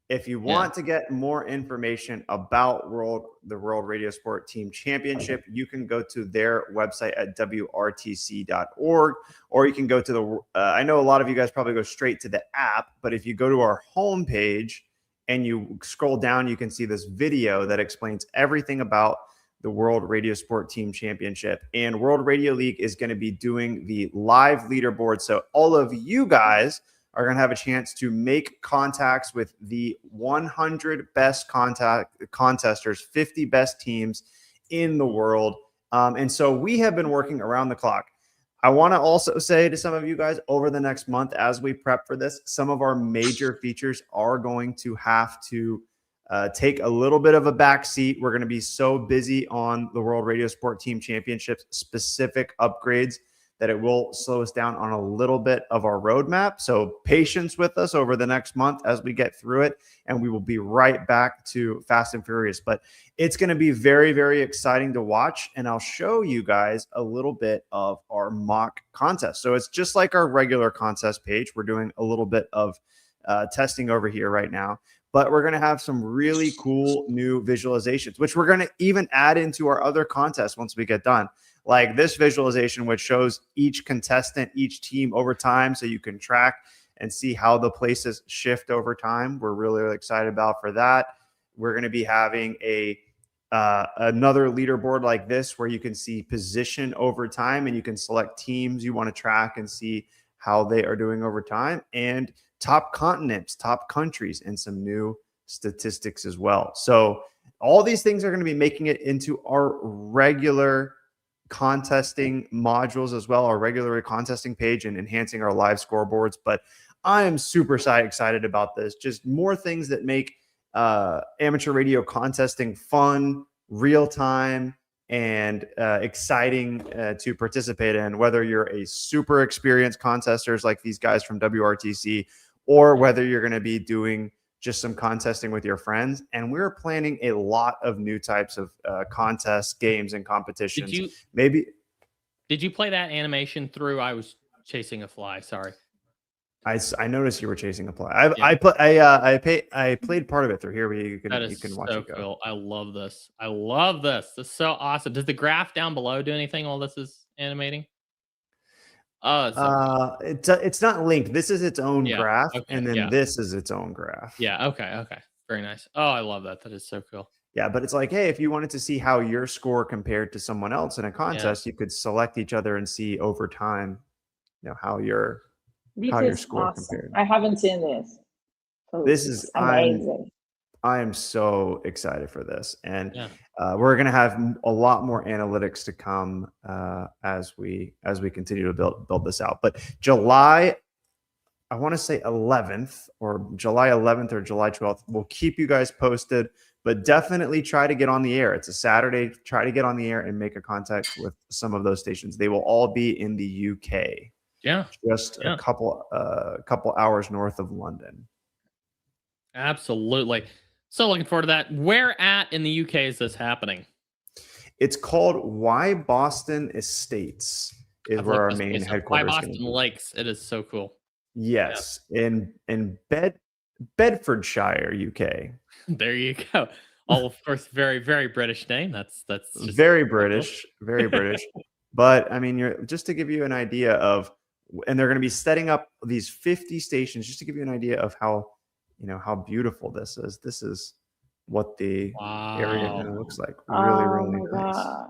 [SPEAKER 2] If you want to get more information about the World Radio Sport Team Championship, you can go to their website at WRTC.org, or you can go to the, I know a lot of you guys probably go straight to the app, but if you go to our homepage and you scroll down, you can see this video that explains everything about the World Radio Sport Team Championship. And World Radio League is going to be doing the live leaderboard. So all of you guys are going to have a chance to make contacts with the 100 best contesters, 50 best teams in the world. And so we have been working around the clock. I want to also say to some of you guys, over the next month, as we prep for this, some of our major features are going to have to take a little bit of a back seat. We're going to be so busy on the World Radio Sport Team Championships specific upgrades that it will slow us down on a little bit of our roadmap. So patience with us over the next month as we get through it, and we will be right back to Fast and Furious. But it's going to be very, very exciting to watch, and I'll show you guys a little bit of our mock contest. So it's just like our regular contest page. We're doing a little bit of testing over here right now, but we're going to have some really cool new visualizations, which we're going to even add into our other contests once we get done. Like this visualization, which shows each contestant, each team over time, so you can track and see how the places shift over time. We're really, really excited about for that. We're going to be having another leaderboard like this where you can see position over time, and you can select teams you want to track and see how they are doing over time, and top continents, top countries, and some new statistics as well. So all these things are going to be making it into our regular contesting modules as well, our regular contesting page, and enhancing our live scoreboards. But I am super excited about this. Just more things that make amateur radio contesting fun, real time, and exciting to participate in, whether you're a super experienced contesters like these guys from WRTC, or whether you're going to be doing just some contesting with your friends. And we're planning a lot of new types of contests, games, and competitions. Did you play that animation through? I was chasing a fly. Sorry. I noticed you were chasing a fly. I played part of it through here. You can watch it go.
[SPEAKER 1] Cool. I love this. I love this. This is so awesome. Does the graph down below do anything while this is animating?
[SPEAKER 2] It's not linked. This is its own graph, and then this is its own graph.
[SPEAKER 1] Yeah. Okay. Very nice. Oh, I love that. That is so cool.
[SPEAKER 2] Yeah, but it's like, hey, if you wanted to see how your score compared to someone else in a contest, you could select each other and see over time, how your score compared.
[SPEAKER 3] I haven't seen this.
[SPEAKER 2] So this is amazing. I am so excited for this, and we're going to have a lot more analytics to come as we continue to build this out. But July, I want to say 11th, or July 11th or July 12th, we'll keep you guys posted. But definitely try to get on the air. It's a Saturday. Try to get on the air and make a contact with some of those stations. They will all be in the UK.
[SPEAKER 1] Yeah,
[SPEAKER 2] just a couple hours north of London.
[SPEAKER 1] Absolutely. So looking forward to that. Where at in the UK is this happening?
[SPEAKER 2] It's called Why Boston Estates is where our main headquarters is.
[SPEAKER 1] Why Boston Lakes. It is so cool.
[SPEAKER 2] Yes, in Bedfordshire, UK.
[SPEAKER 1] There you go. All of course, very, very British name. That's just
[SPEAKER 2] very British, very British. But I mean, just to give you an idea of, and they're going to be setting up these 50 stations just to give you an idea of how beautiful this is. This is what the area kind of looks like. Really nice. God.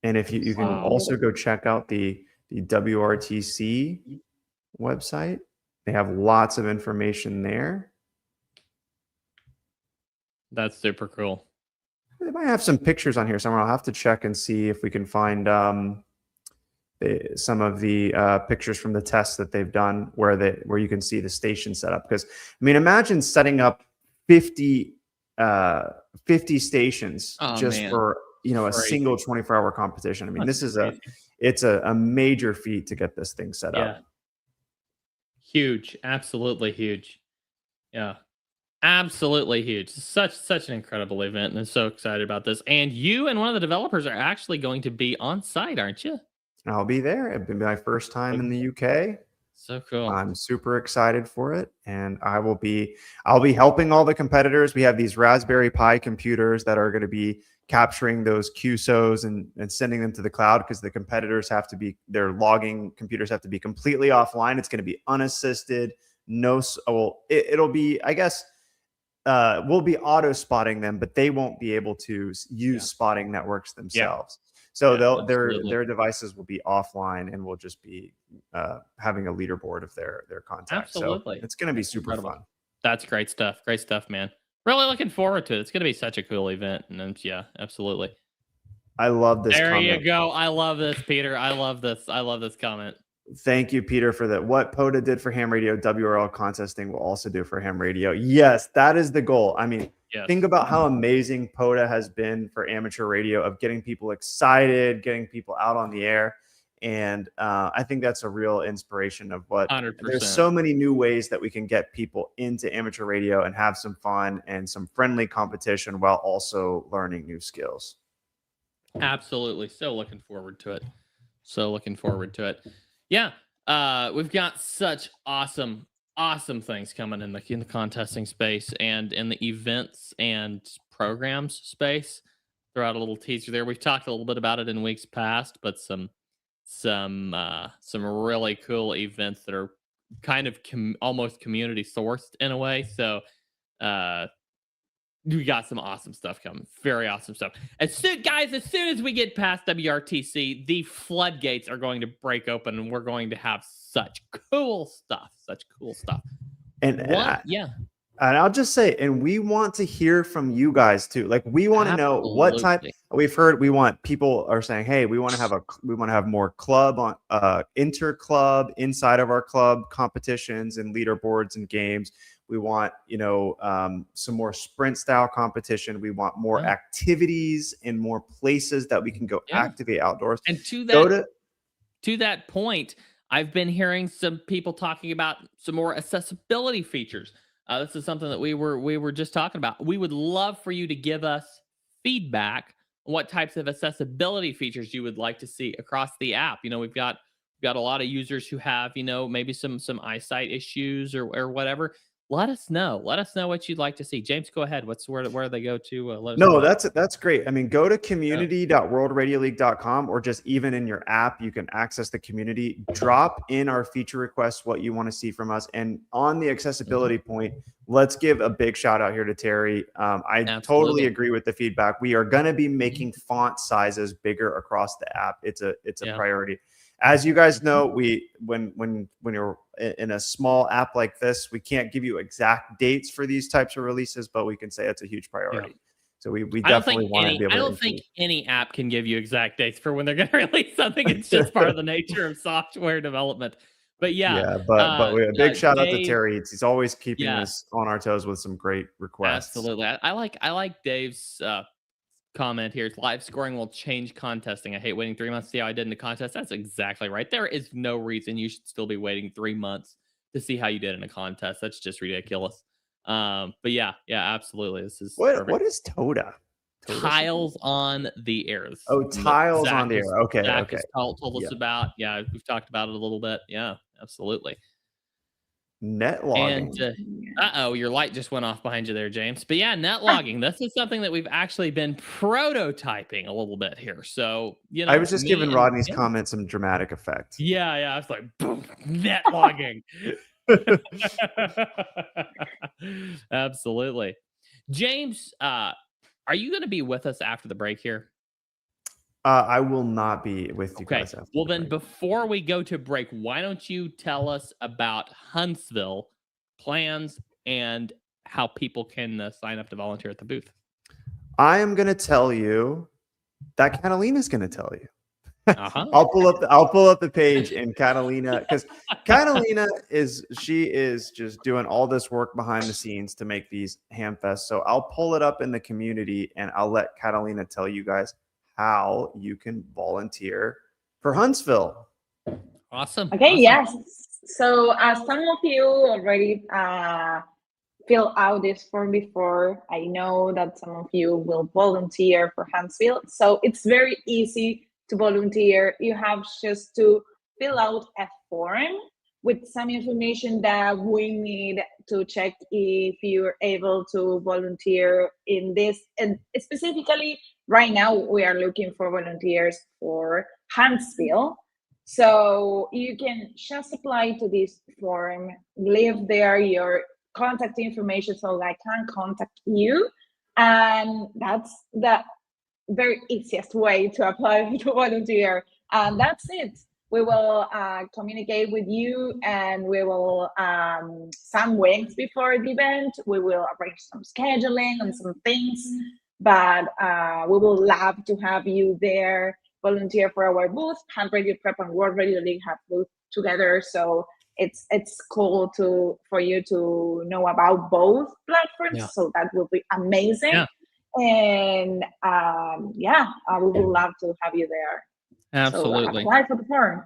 [SPEAKER 2] And if you can also go check out the WRTC website. They have lots of information there.
[SPEAKER 1] That's super cool.
[SPEAKER 2] They might have some pictures on here somewhere. I'll have to check and see if we can find some of the pictures from the tests that they've done where you can see the station set up. Because I mean, imagine setting up 50 stations for a single 24-hour competition. I mean, this is it's a major feat to get this thing set up.
[SPEAKER 1] Huge, absolutely huge. Yeah, absolutely huge. Such an incredible event, and I'm so excited about this. And you and one of the developers are actually going to be on site, aren't you?
[SPEAKER 2] I'll be there. It'll be my first time in the UK.
[SPEAKER 1] So cool.
[SPEAKER 2] I'm super excited for it, and I'll be helping all the competitors. We have these Raspberry Pi computers that are going to be capturing those QSOs and sending them to the cloud, because the competitors their logging computers have to be completely offline. It's going to be unassisted. It'll be, I guess, we'll be auto spotting them, but they won't be able to use spotting networks themselves. So their devices will be offline, and we'll just be having a leaderboard of their contacts.
[SPEAKER 1] Absolutely.
[SPEAKER 2] So it's going to be super fun.
[SPEAKER 1] That's great stuff. Great stuff, man. Really looking forward to it. It's going to be such a cool event. And then, absolutely.
[SPEAKER 2] I love this
[SPEAKER 1] comment.
[SPEAKER 2] There
[SPEAKER 1] you go. I love this, Peter. I love this comment.
[SPEAKER 2] Thank you, Peter, for that. What POTA did for ham radio, WRL contesting will also do for ham radio. Yes, that is the goal. I mean, think about how amazing POTA has been for amateur radio of getting people excited, getting people out on the air. And I think that's a real inspiration of what
[SPEAKER 1] 100%.
[SPEAKER 2] There's so many new ways that we can get people into amateur radio and have some fun and some friendly competition while also learning new skills.
[SPEAKER 1] Absolutely. So looking forward to it. Yeah. We've got such awesome things coming in the contesting space and in the events and programs space. Throw out a little teaser there. We've talked a little bit about it in weeks past, but some really cool events that are kind of almost community sourced in a way. So we got some awesome stuff coming. Very awesome stuff. As soon as we get past WRTC, the floodgates are going to break open and we're going to have such cool stuff.
[SPEAKER 2] And I'll just say, and we want to hear from you guys too. Like, we want to know what type. We've heard people are saying, hey, we want to have more club on inter club inside of our club competitions and leaderboards and games. We want, some more sprint style competition. We want more activities and more places that we can go activate outdoors.
[SPEAKER 1] And to that point, I've been hearing some people talking about some more accessibility features. This is something that we were just talking about. We would love for you to give us feedback on what types of accessibility features you would like to see across the app. We've got a lot of users who have, maybe some eyesight issues or whatever. Let us know. Let us know what you'd like to see. James, go ahead. Where do they go to? Let us know.
[SPEAKER 2] That's great. I mean, go to community.worldradioleague.com, or just even in your app, you can access the community. Drop in our feature requests, what you want to see from us. And on the accessibility point, let's give a big shout out here to Terry. I totally agree with the feedback. We are going to be making font sizes bigger across the app. It's a priority. As you guys know, when you're in a small app like this, we can't give you exact dates for these types of releases, but we can say it's a huge priority. Yeah. So we definitely want to be able to.
[SPEAKER 1] I don't think any app can give you exact dates for when they're going to release something. It's just part of the nature of software development. But
[SPEAKER 2] but we have a big shout out to Terry. He's always keeping us on our toes with some great requests.
[SPEAKER 1] Absolutely, I like Dave's comment here. Live scoring will change contesting. I hate waiting 3 months to see how I did in the contest. That's exactly right. There is no reason you should still be waiting 3 months to see how you did in a contest. That's just ridiculous. But yeah, absolutely. This is
[SPEAKER 2] what is TOTA?
[SPEAKER 1] Tiles on the air.
[SPEAKER 2] Tiles on the air. Okay.
[SPEAKER 1] Zach has told us about. Yeah, we've talked about it a little bit. Yeah, absolutely.
[SPEAKER 2] Net logging.
[SPEAKER 1] And your light just went off behind you there, James. But yeah, net logging. This is something that we've actually been prototyping a little bit here. So
[SPEAKER 2] I was just giving Rodney's comment some dramatic effect.
[SPEAKER 1] Yeah. I was like, boom, net logging. Absolutely. James, are you going to be with us after the break here?
[SPEAKER 2] I will not be with you guys.
[SPEAKER 1] Well, then before we go to break, why don't you tell us about Huntsville plans and how people can sign up to volunteer at the booth?
[SPEAKER 2] I am going to tell you that Catalina's going to tell you. I'll pull up the page in Catalina, because Catalina is just doing all this work behind the scenes to make these ham fests. So I'll pull it up in the community and I'll let Catalina tell you guys how you can volunteer for Huntsville.
[SPEAKER 1] Awesome.
[SPEAKER 3] Okay, yes. So some of you already fill out this form before. I know that some of you will volunteer for Huntsville. So it's very easy to volunteer. You have just to fill out a form with some information that we need to check if you're able to volunteer in this. And specifically, right now, we are looking for volunteers for Huntsville. So you can just apply to this form, leave there your contact information so I can contact you. And that's the very easiest way to apply to volunteer. And that's it. We will communicate with you, and we will, some weeks before the event, we will arrange some scheduling and some things. But we will love to have you there, volunteer for our booth. Ham Radio Prep and World Radio League have booth together. So it's cool for you to know about both platforms.
[SPEAKER 1] Yeah.
[SPEAKER 3] So that will be amazing.
[SPEAKER 1] Yeah.
[SPEAKER 3] And we would love to have you there.
[SPEAKER 1] Absolutely.
[SPEAKER 3] So apply for the forum.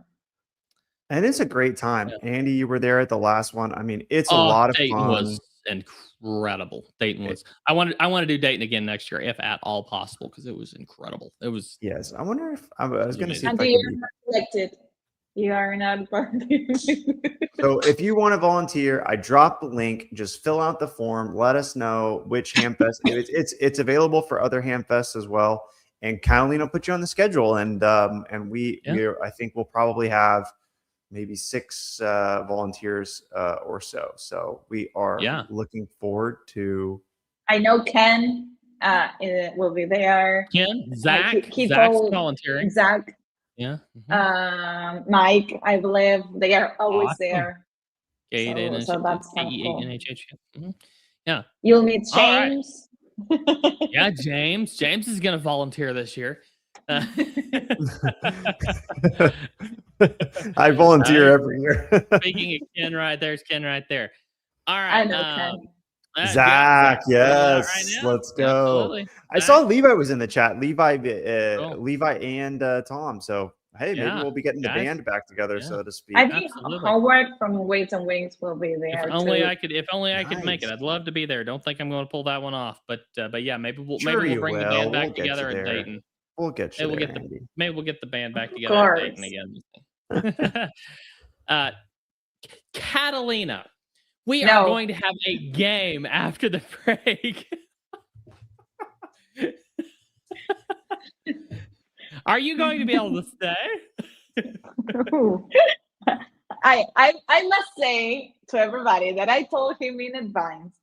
[SPEAKER 2] And it's a great time.
[SPEAKER 1] Yeah.
[SPEAKER 2] Andy, you were there at the last one. I mean, it's a lot of
[SPEAKER 1] Dayton
[SPEAKER 2] fun.
[SPEAKER 1] was incredible. Dayton was. I want to do Dayton again next year, if at all possible, because it was incredible. It was.
[SPEAKER 2] Yes, I wonder if I was going to see if
[SPEAKER 3] Andy,
[SPEAKER 2] I
[SPEAKER 3] you're
[SPEAKER 2] could.
[SPEAKER 3] not selected. You are not part of
[SPEAKER 2] So if you want to volunteer, I dropped the link. Just fill out the form. Let us know which Hamfest. It's available for other Hamfests as well. And Catalina will put you on the schedule. And we I think we'll probably have maybe 6 volunteers or so. So we are looking forward to.
[SPEAKER 3] I know Ken will be there.
[SPEAKER 1] Ken, Zach's volunteering.
[SPEAKER 3] Zach.
[SPEAKER 1] Yeah.
[SPEAKER 3] Mike, I believe they are always there. So that's kind of cool.
[SPEAKER 1] Yeah.
[SPEAKER 3] You'll meet James.
[SPEAKER 1] Right. Yeah, James. James is going to volunteer this year.
[SPEAKER 2] I volunteer every year.
[SPEAKER 1] Speaking of Ken right there's Ken right there. All right.
[SPEAKER 3] I know Ken.
[SPEAKER 2] Zach, yes. Right, let's go.
[SPEAKER 1] Absolutely.
[SPEAKER 2] I saw Levi was in the chat. Levi and Tom. So hey, maybe we'll be getting the band back together, so to speak.
[SPEAKER 3] I think Howard from Weights and Wings will be there.
[SPEAKER 1] If only I could make it. I'd love to be there. Don't think I'm going to pull that one off, but yeah, maybe we'll bring the band back together in Dayton.
[SPEAKER 2] We'll get you.
[SPEAKER 1] Maybe we'll get the band back together in Dayton again. Catalina. We are going to have a game after the break. Are you going to be able to stay?
[SPEAKER 3] I must say to everybody that I told him in advance,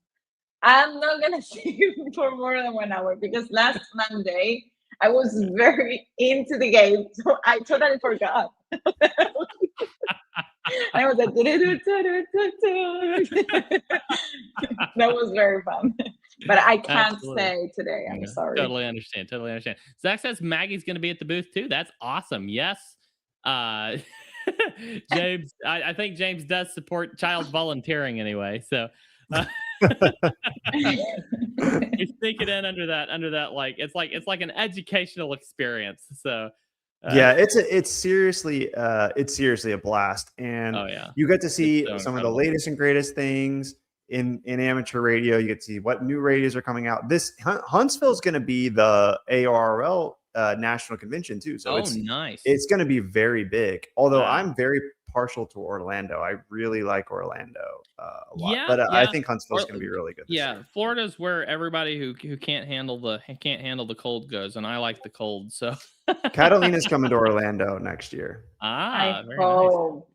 [SPEAKER 3] I'm not going to see him for more than 1 hour, because last Monday I was very into the game, so I totally forgot. I was like, that was very fun. But I can't stay today. I'm sorry.
[SPEAKER 1] Totally understand. Zach says Maggie's going to be at the booth too. That's awesome. Yes. James, I think James does support child volunteering anyway. So we sneak it in under that like it's like an educational experience. So
[SPEAKER 2] yeah, it's seriously a blast, and you get to see some of the latest and greatest things in amateur radio. You get to see what new radios are coming out. This Huntsville is going to be the ARL national convention too, so
[SPEAKER 1] nice.
[SPEAKER 2] It's going to be very big. Although I'm very partial to Orlando. I really like Orlando a lot, but I think Huntsville is going to be really good.
[SPEAKER 1] Yeah, Florida's where everybody who can't handle the cold goes, and I like the cold. So
[SPEAKER 2] Catalina's coming to Orlando next year.
[SPEAKER 3] I hope.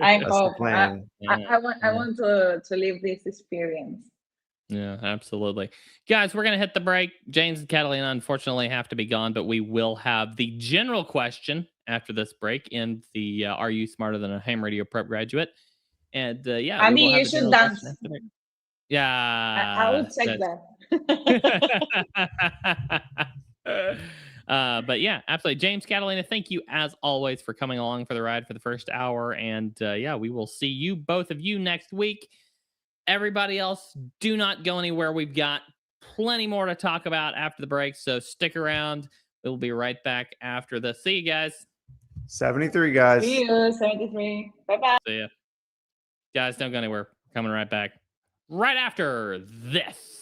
[SPEAKER 3] I hope.
[SPEAKER 2] I
[SPEAKER 3] want to live this experience.
[SPEAKER 1] Yeah, absolutely. Guys, we're going to hit the break. James and Catalina unfortunately have to be gone, but we will have the general question after this break in the Are You Smarter Than a Ham Radio Prep Graduate? And
[SPEAKER 3] I mean, you should dance.
[SPEAKER 1] Yeah.
[SPEAKER 3] I would take
[SPEAKER 1] that. But yeah, absolutely. James, Catalina, thank you as always for coming along for the ride for the first hour. And we will see you, both of you, next week. Everybody else, do not go anywhere. We've got plenty more to talk about after the break, so stick around. We'll be right back after this. See you guys.
[SPEAKER 2] 73, guys.
[SPEAKER 3] See you, 73. Bye-bye.
[SPEAKER 1] See ya. Guys, don't go anywhere. We're coming right back right after this.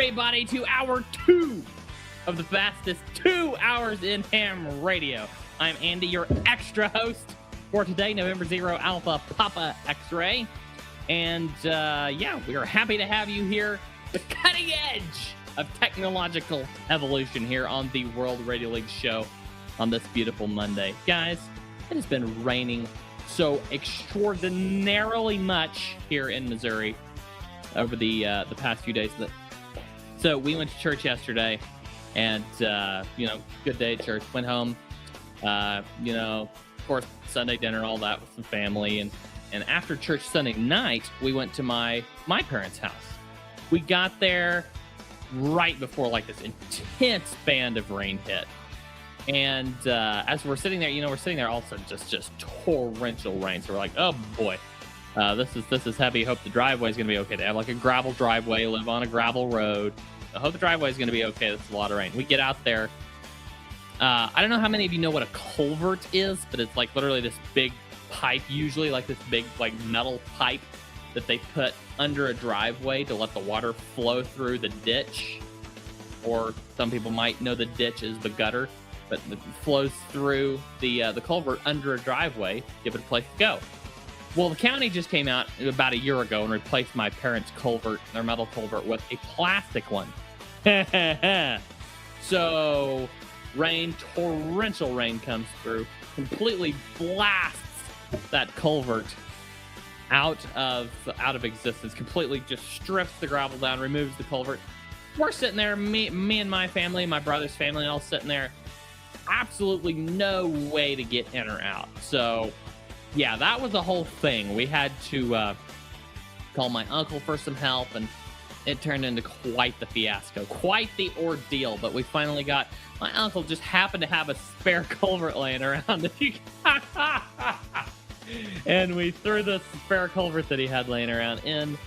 [SPEAKER 1] everybody, to hour 2 of the fastest 2 hours in ham radio. I'm Andy, your extra host for today, November 0 Alpha Papa X-Ray. And yeah, we are happy to have you here, the cutting edge of technological evolution here on the World Radio League show on this beautiful Monday. Guys, it has been raining so extraordinarily much here in Missouri over the past few days. So we went to church yesterday, and good day at church. Went home, of course, Sunday dinner, all that with some family, and after church Sunday night, we went to my parents' house. We got there right before like this intense band of rain hit. And as we're sitting there, we're sitting there also just torrential rain. So we're like, oh boy, this is heavy. Hope the driveway is going to be okay. They have like a gravel driveway, live on a gravel road. I hope the driveway is going to be okay. This is a lot of rain. We get out there. I don't know how many of you know what a culvert is, but it's like literally this big pipe, usually like this big like metal pipe that they put under a driveway to let the water flow through the ditch. Or some people might know the ditch is the gutter, but it flows through the culvert under a driveway, give it a place to go. Well, the county just came out about a year ago and replaced my parents' culvert, their metal culvert, with a plastic one. So torrential rain comes through, completely blasts that culvert out of existence, completely just strips the gravel down, removes the culvert. We're sitting there, me and my family, my brother's family, all sitting there. Absolutely no way to get in or out. So yeah, that was the whole thing. We had to call my uncle for some help, and it turned into quite the fiasco, quite the ordeal. But we finally got, my uncle just happened to have a spare culvert laying around. And we threw the spare culvert that he had laying around in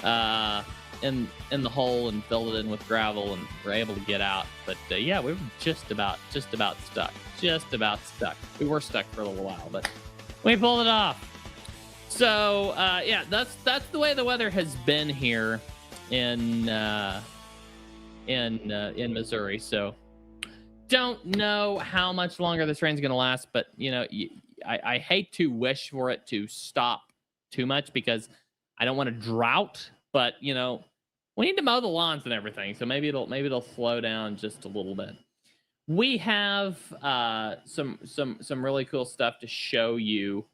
[SPEAKER 1] the hole and filled it in with gravel, and were able to get out. But yeah, we were just about stuck. We were stuck for a little while, but we pulled it off. So yeah, that's the way the weather has been here in Missouri. So don't know how much longer this rain's gonna last, but I hate to wish for it to stop too much because I don't want a drought, but we need to mow the lawns and everything, so maybe it'll slow down just a little bit. We have some really cool stuff to show you,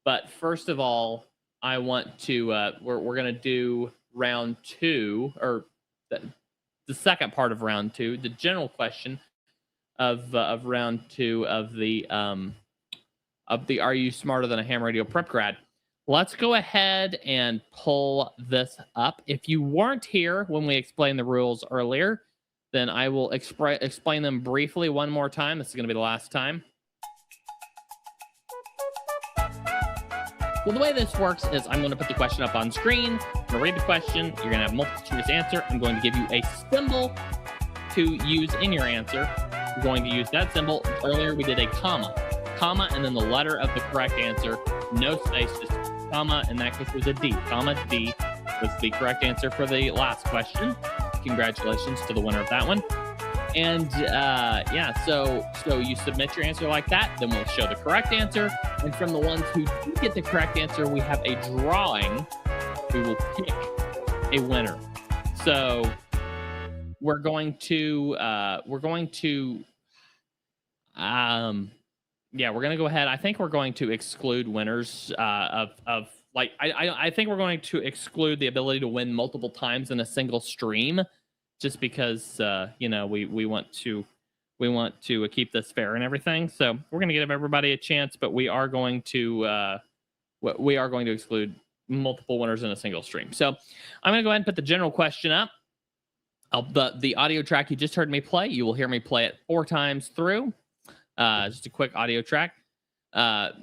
[SPEAKER 1] but first of all, I want to we're gonna do round 2, or the second part of round 2, the general question of round 2 of the Are You Smarter Than a Ham Radio Prep Grad? Let's go ahead and pull this up. If you weren't here when we explained the rules earlier, then I will explain them briefly one more time. This is going to be the last time. Well, the way this works is I'm going to put the question up on screen. I'm going to read the question. You're going to have multiple choice answer. I'm going to give you a symbol to use in your answer. You're going to use that symbol. Earlier, we did a comma, and then the letter of the correct answer. No space, just comma. In that case, it was a D. Comma D was the correct answer for the last question. Congratulations to the winner of that one. And yeah, so you submit your answer like that, then we'll show the correct answer. And from the ones who do get the correct answer, we have a drawing. We will pick a winner. So we're going to go ahead. I think we're going to exclude winners I think we're going to exclude the ability to win multiple times in a single stream, just because we want to keep this fair and everything. So we're going to give everybody a chance, but we are going to exclude multiple winners in a single stream. So I'm going to go ahead and put the general question up. The audio track you just heard me play, you will hear me play it 4 times through. Just a quick audio track.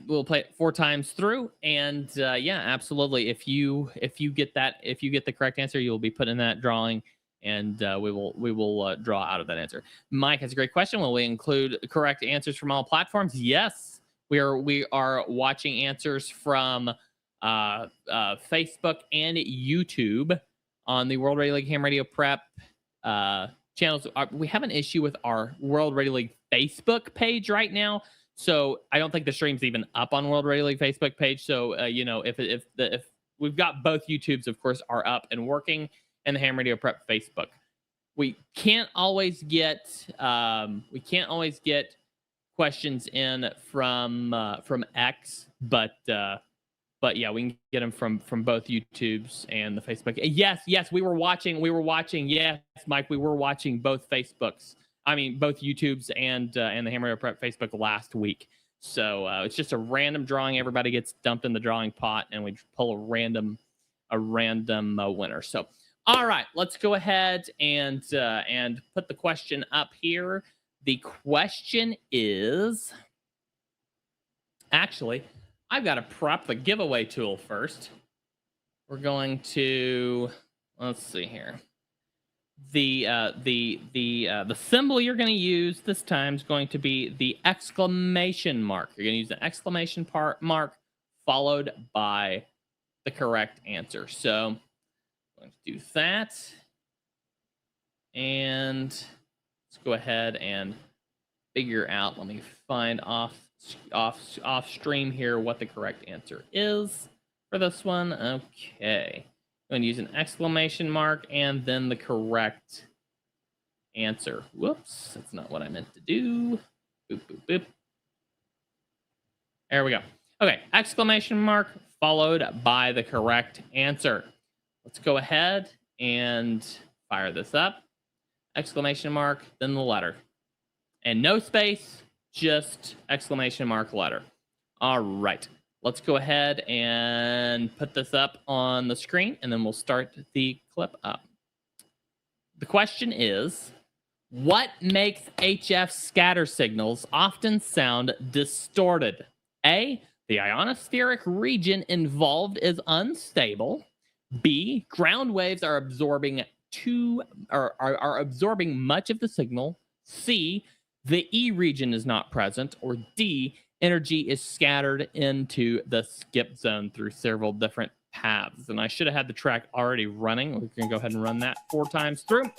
[SPEAKER 1] We'll play it 4 times through, and yeah, absolutely. If you get the correct answer, you'll be put in that drawing, and we will draw out of that answer. Mike has a great question. Will we include correct answers from all platforms? Yes, we are watching answers from Facebook and YouTube on the World Radio League Ham Radio Prep channels. We have an issue with our World Radio League Facebook page right now. So I don't think the stream's even up on World Radio League Facebook page. So, you know, if we've got both YouTubes, of course, are up and working, and the Ham Radio Prep Facebook. We can't always get questions in from X, but yeah, we can get them from both YouTubes and the Facebook. Yes, we were watching. Yes, Mike, we were watching both Facebooks. I mean, both YouTubes and the Ham Radio Prep Facebook last week. So it's just a random drawing. Everybody gets dumped in the drawing pot, and we pull a random winner. So, all right, let's go ahead and put the question up here. The question is, actually, I've got to prep the giveaway tool first. We're going to, let's see here. The symbol you're going to use this time is going to be the exclamation mark. You're going to use the exclamation mark followed by the correct answer. So I'm going to do that. And let's go ahead and figure out. Let me find off stream here what the correct answer is for this one. Okay. I'm going to use an exclamation mark and then the correct answer. Whoops, that's not what I meant to do. Boop, boop, boop. There we go. Okay, exclamation mark followed by the correct answer. Let's go ahead and fire this up. Exclamation mark, then the letter. And no space, just exclamation mark letter. All right. Let's go ahead and put this up on the screen, and then we'll start the clip up. The question is, what makes HF scatter signals often sound distorted? A, the ionospheric region involved is unstable. B, ground waves are absorbing absorbing much of the signal. C, the E region is not present. Or D, energy is scattered into the skip zone through several different paths. And I should have had the track already running. We can go ahead and run that 4 times through.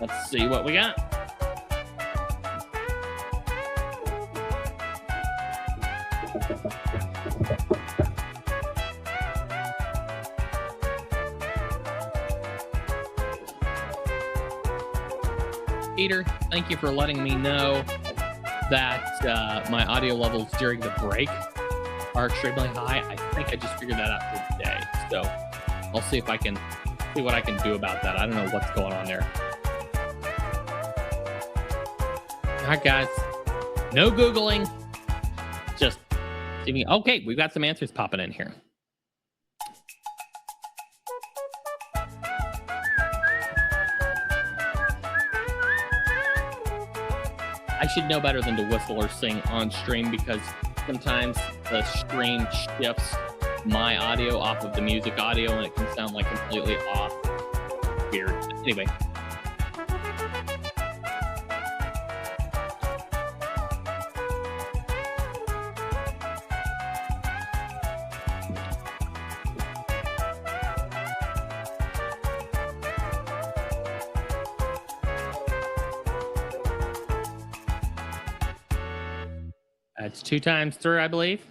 [SPEAKER 1] Let's see what we got. Peter, thank you for letting me know that my audio levels during the break are extremely high. I think I just figured that out today. So I'll see if I can see what I can do about that. I don't know what's going on there. All right, guys. No Googling. Just see me. Okay, we've got some answers popping in here. I should know better than to whistle or sing on stream because sometimes the stream shifts my audio off of the music audio and it can sound like completely off. Weird. Anyway. That's 2 times through, I believe.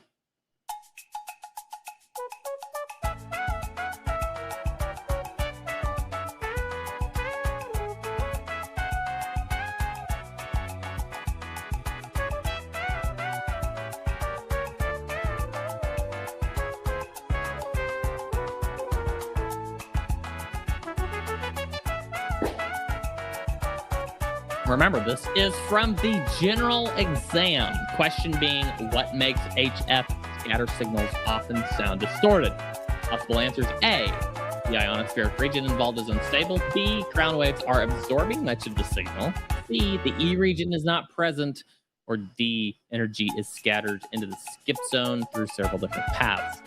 [SPEAKER 1] Remember, this is from the general exam. Question being, what makes HF scatter signals often sound distorted? Possible answers: A, the ionospheric region involved is unstable. B, ground waves are absorbing much of the signal. C, the E region is not present. Or D, energy is scattered into the skip zone through several different paths.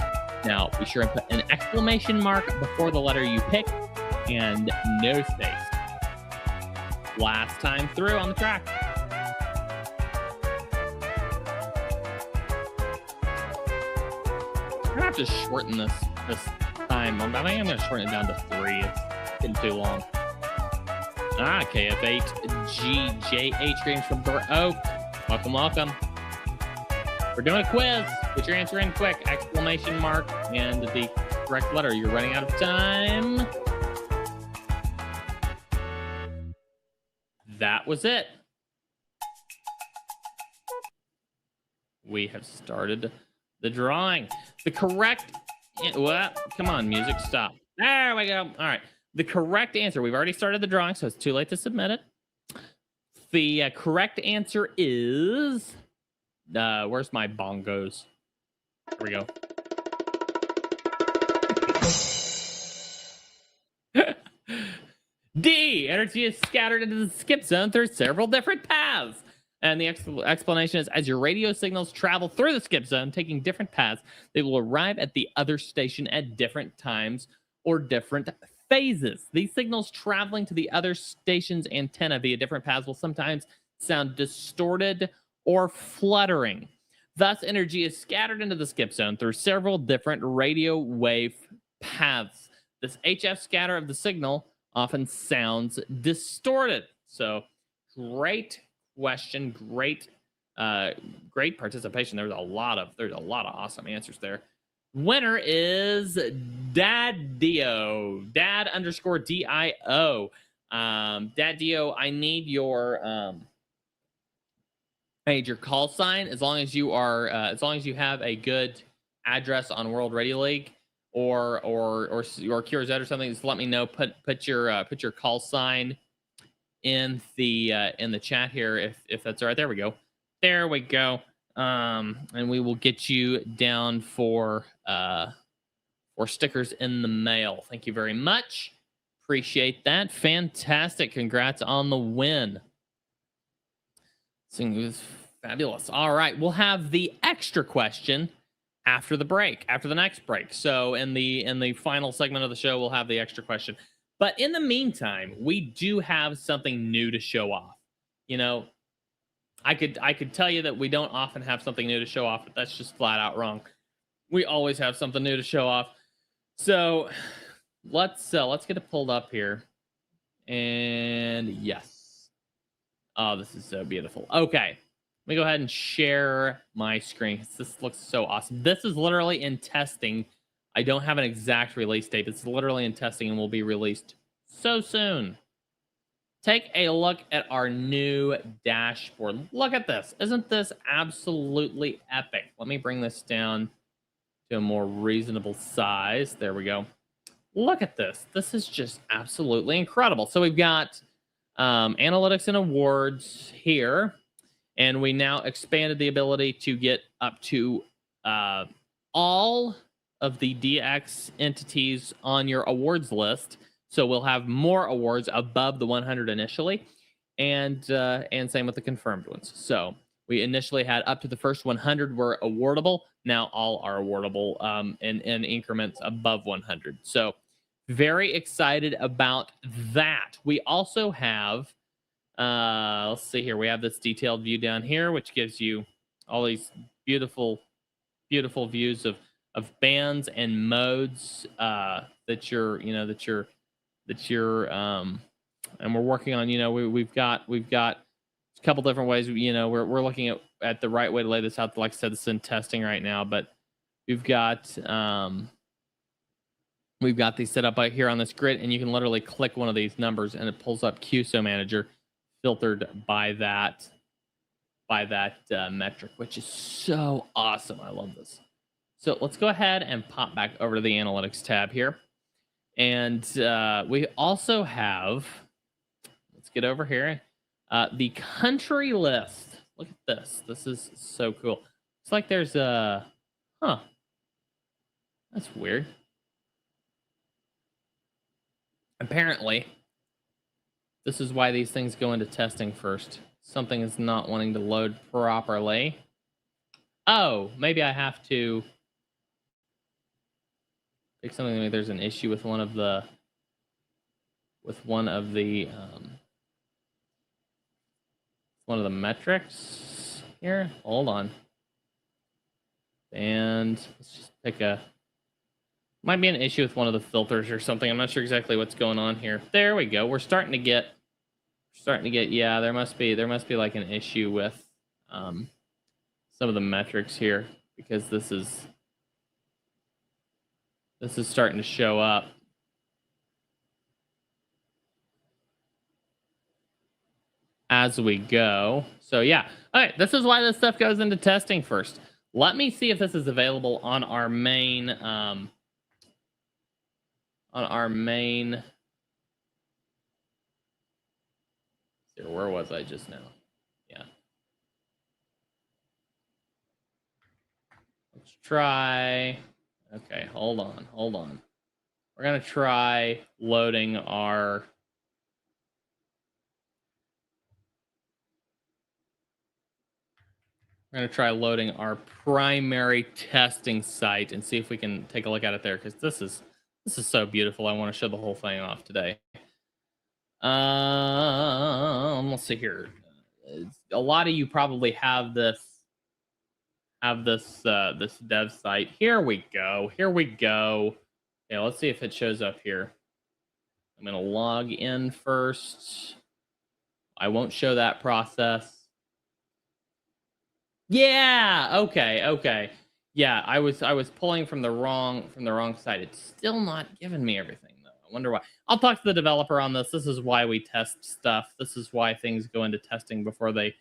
[SPEAKER 1] Now, be sure and put an exclamation mark before the letter you pick and no space. Last time through on the track. I'm gonna have to shorten this time. I think I'm gonna shorten it down to 3. It's getting too long. KF8GJH greetings from Burr Oak. Welcome, welcome. We're doing a quiz. Get your answer in quick. Exclamation mark and the correct letter. You're running out of time. That was it. We have started the drawing. The correct, well, come on, music, stop. There we go. All right. The correct answer, we've already started the drawing, so it's too late to submit it. The correct answer is, where's my bongos? Here we go. D, energy is scattered into the skip zone through several different paths. And the explanation is, as your radio signals travel through the skip zone, taking different paths, they will arrive at the other station at different times or different phases. These signals traveling to the other station's antenna via different paths will sometimes sound distorted or fluttering. Thus, energy is scattered into the skip zone through several different radio wave paths. This HF scatter of the signal often sounds distorted. So, great question, great participation. There's a lot of awesome answers there. Winner is Daddio, Dad_DIO. Daddio, I need your call sign. As long as you have a good address on World Radio League or QRZ or something, just let me know. Put your call sign in the chat here if that's all right. There we go. And we will get you down for stickers in the mail. Thank you very much. Appreciate that. Fantastic. Congrats on the win. It was fabulous. All right, we'll have the extra question after the break, after the next break. So in the final segment of the show, we'll have the extra question. But in the meantime, we do have something new to show off. You know, I could tell you that we don't often have something new to show off, but that's just flat out wrong. We always have something new to show off. So let's get it pulled up here. And yes. Oh, this is so beautiful. Okay. Let me go ahead and share my screen. This looks so awesome. This is literally in testing. I don't have an exact release date. It's literally in testing and will be released so soon. Take a look at our new dashboard. Look at this. Isn't this absolutely epic? Let me bring this down to a more reasonable size. There we go. Look at this. This is just absolutely incredible. So we've got analytics and awards here. And we now expanded the ability to get up to all of the DX entities on your awards list. So we'll have more awards above the 100 initially, and same with the confirmed ones. So we initially had up to the first 100 were awardable. Now all are awardable in increments above 100. So very excited about that. We also have, let's see here. We have this detailed view down here, which gives you all these beautiful, beautiful views of bands and modes that you're and we're working on. We've got a couple different ways. We're looking at the right way to lay this out. Like I said, this is in testing right now, but we've got these set up right here on this grid, and you can literally click one of these numbers and it pulls up QSO Manager filtered by that metric, which is so awesome. I love this. So let's go ahead and pop back over to the analytics tab here. And we also have, let's get over here, the country list. Look at this. This is so cool. It's like there's a, that's weird. Apparently, this is why these things go into testing first. Something is not wanting to load properly. Oh, maybe I have to fix something. Maybe there's an issue with one of the metrics here. Hold on. And let's just pick might be an issue with one of the filters or something. I'm not sure exactly what's going on here. There we go. We're starting to get starting to get, yeah, there must be like an issue with some of the metrics here, because this is starting to show up. As we go. So yeah, all right, this is why this stuff goes into testing first. Let me see if this is available on our main where was I just now? Yeah. Let's try. Okay, hold on. We're gonna try loading our primary testing site and see if we can take a look at it there, because this is so beautiful. I want to show the whole thing off today. Let's see here. A lot of you probably have this dev site. Here we go. Okay, let's see if it shows up here. I'm gonna log in first. I won't show that process. Yeah, okay. Yeah, I was pulling from the wrong site. It's still not giving me everything though. I wonder why. I'll talk to the developer on this. This is why we test stuff. This is why things go into testing before they